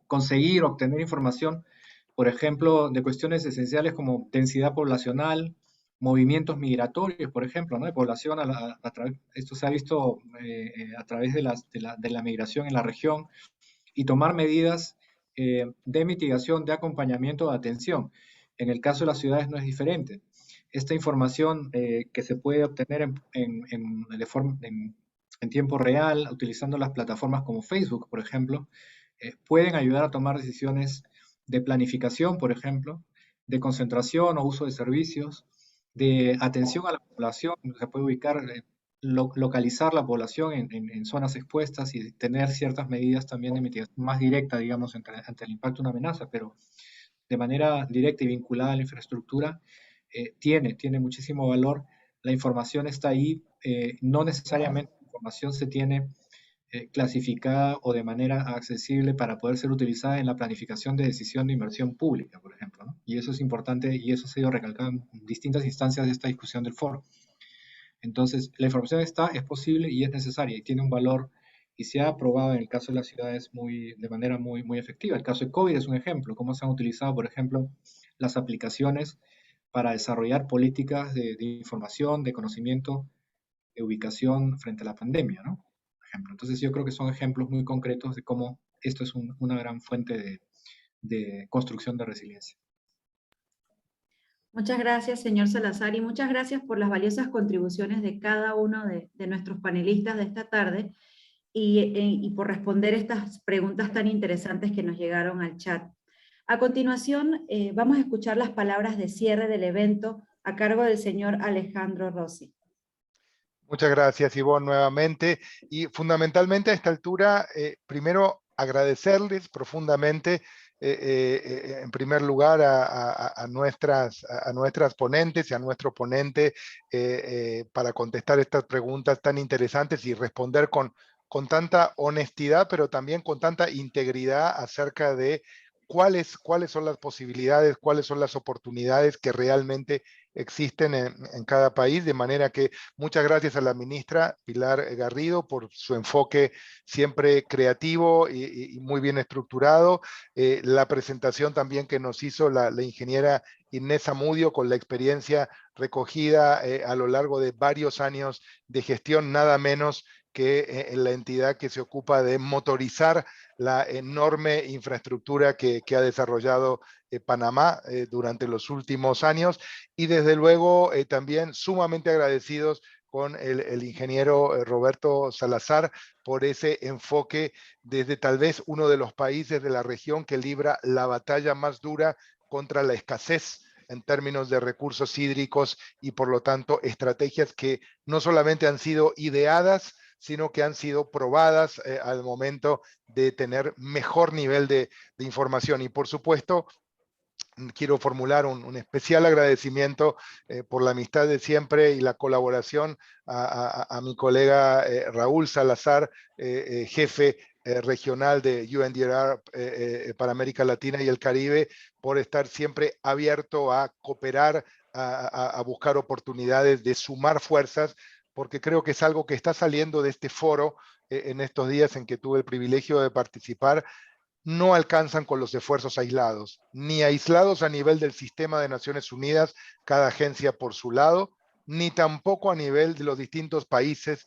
conseguir, obtener información, por ejemplo, de cuestiones esenciales como densidad poblacional, movimientos migratorios, por ejemplo, ¿no? De población, esto se ha visto a través de la migración en la región, y tomar medidas de mitigación, de acompañamiento, de atención. En el caso de las ciudades no es diferente. Esta información que se puede obtener en tiempo real, utilizando las plataformas como Facebook, por ejemplo, pueden ayudar a tomar decisiones de planificación, por ejemplo, de concentración o uso de servicios, de atención a la población. Se puede ubicar, localizar la población en zonas expuestas y tener ciertas medidas también de mitigación más directa, digamos, ante el impacto de una amenaza, pero de manera directa y vinculada a la infraestructura, tiene muchísimo valor. La información está ahí, no necesariamente la información se tiene clasificada o de manera accesible para poder ser utilizada en la planificación de decisión de inversión pública, por ejemplo, ¿no? Y eso es importante y eso se ha ido recalcado en distintas instancias de esta discusión del foro. Entonces, la información está, es posible y es necesaria y tiene un valor y se ha aprobado en el caso de las ciudades de manera muy efectiva. El caso de COVID es un ejemplo, cómo se han utilizado, por ejemplo, las aplicaciones para desarrollar políticas de información, de conocimiento, de ubicación frente a la pandemia, ¿no? Por ejemplo. Entonces, yo creo que son ejemplos muy concretos de cómo esto es una gran fuente de construcción de resiliencia. Muchas gracias, señor Salazar, y muchas gracias por las valiosas contribuciones de cada uno de nuestros panelistas de esta tarde y por responder estas preguntas tan interesantes que nos llegaron al chat. A continuación, vamos a escuchar las palabras de cierre del evento a cargo del señor Alejandro Rossi. Muchas gracias, Ivonne, nuevamente. Y fundamentalmente a esta altura, primero agradecerles profundamente, en primer lugar, a nuestras ponentes y a nuestro ponente para contestar estas preguntas tan interesantes y responder con tanta honestidad, pero también con tanta integridad acerca de cuáles son las posibilidades, cuáles son las oportunidades que realmente existen en cada país, de manera que muchas gracias a la ministra Pilar Garrido por su enfoque siempre creativo y muy bien estructurado, la presentación también que nos hizo la ingeniera Inés Zamudio con la experiencia recogida a lo largo de varios años de gestión, nada menos que en la entidad que se ocupa de motorizar la enorme infraestructura que ha desarrollado Panamá durante los últimos años, y desde luego también sumamente agradecidos con el ingeniero Roberto Salazar por ese enfoque desde tal vez uno de los países de la región que libra la batalla más dura contra la escasez en términos de recursos hídricos y por lo tanto estrategias que no solamente han sido ideadas, sino que han sido probadas al momento de tener mejor nivel de información. Y por supuesto, quiero formular un especial agradecimiento por la amistad de siempre y la colaboración a mi colega Raúl Salazar, jefe regional de UNDRR para América Latina y el Caribe, por estar siempre abierto a cooperar, a buscar oportunidades de sumar fuerzas, porque creo que es algo que está saliendo de este foro en estos días en que tuve el privilegio de participar. No alcanzan con los esfuerzos aislados, ni aislados a nivel del sistema de Naciones Unidas, cada agencia por su lado, ni tampoco a nivel de los distintos países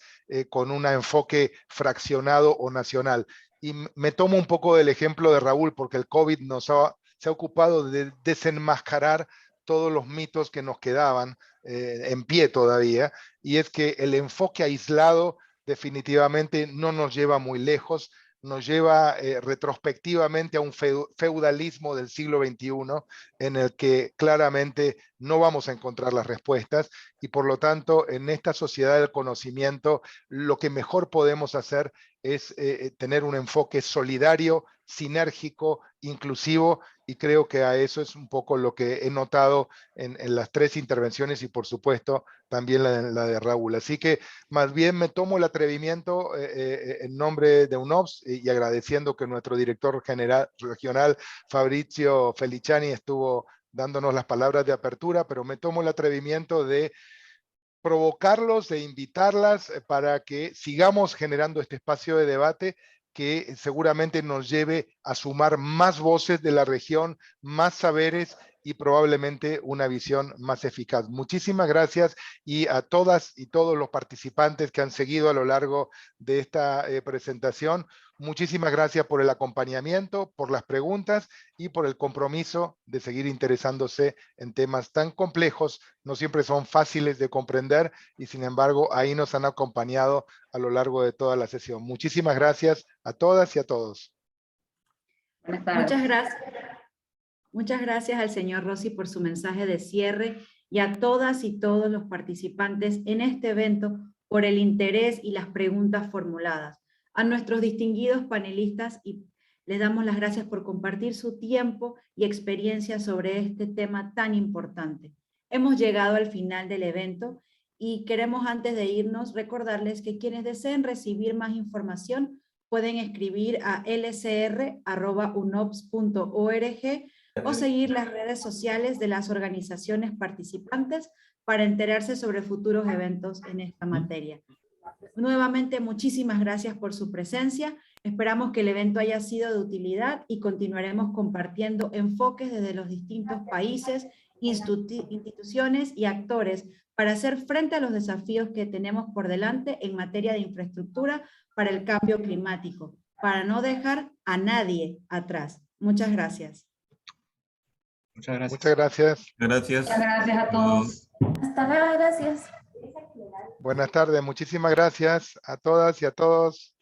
con un enfoque fraccionado o nacional. Y me tomo un poco del ejemplo de Raúl, porque el COVID se ha ocupado de desenmascarar todos los mitos que nos quedaban en pie todavía, y es que el enfoque aislado definitivamente no nos lleva muy lejos. nos lleva retrospectivamente a un feudalismo del siglo XXI en el que claramente no vamos a encontrar las respuestas y por lo tanto en esta sociedad del conocimiento lo que mejor podemos hacer es tener un enfoque solidario, sinérgico, inclusivo, y creo que a eso es un poco lo que he notado en las 3 intervenciones y por supuesto también la de Raúl. Así que más bien me tomo el atrevimiento en nombre de UNOPS y agradeciendo que nuestro director general regional Fabrizio Feliciani estuvo dándonos las palabras de apertura, pero me tomo el atrevimiento de provocarlos, de invitarlas para que sigamos generando este espacio de debate que seguramente nos lleve a sumar más voces de la región, más saberes y probablemente una visión más eficaz. Muchísimas gracias y a todas y todos los participantes que han seguido a lo largo de esta presentación. Muchísimas gracias por el acompañamiento, por las preguntas y por el compromiso de seguir interesándose en temas tan complejos. No siempre son fáciles de comprender y sin embargo ahí nos han acompañado a lo largo de toda la sesión. Muchísimas gracias a todas y a todos. Buenas tardes. Muchas gracias. Muchas gracias al señor Rossi por su mensaje de cierre y a todas y todos los participantes en este evento por el interés y las preguntas formuladas. A nuestros distinguidos panelistas y les damos las gracias por compartir su tiempo y experiencia sobre este tema tan importante. Hemos llegado al final del evento y queremos antes de irnos recordarles que quienes deseen recibir más información pueden escribir a lcr@unops.org o seguir las redes sociales de las organizaciones participantes para enterarse sobre futuros eventos en esta materia. Nuevamente, muchísimas gracias por su presencia. Esperamos que el evento haya sido de utilidad y continuaremos compartiendo enfoques desde los distintos países, instituciones y actores para hacer frente a los desafíos que tenemos por delante en materia de infraestructura para el cambio climático, para no dejar a nadie atrás. Muchas gracias. Muchas gracias. Muchas gracias. Gracias. Muchas gracias a todos. Hasta luego, gracias. Buenas tardes. Muchísimas gracias a todas y a todos.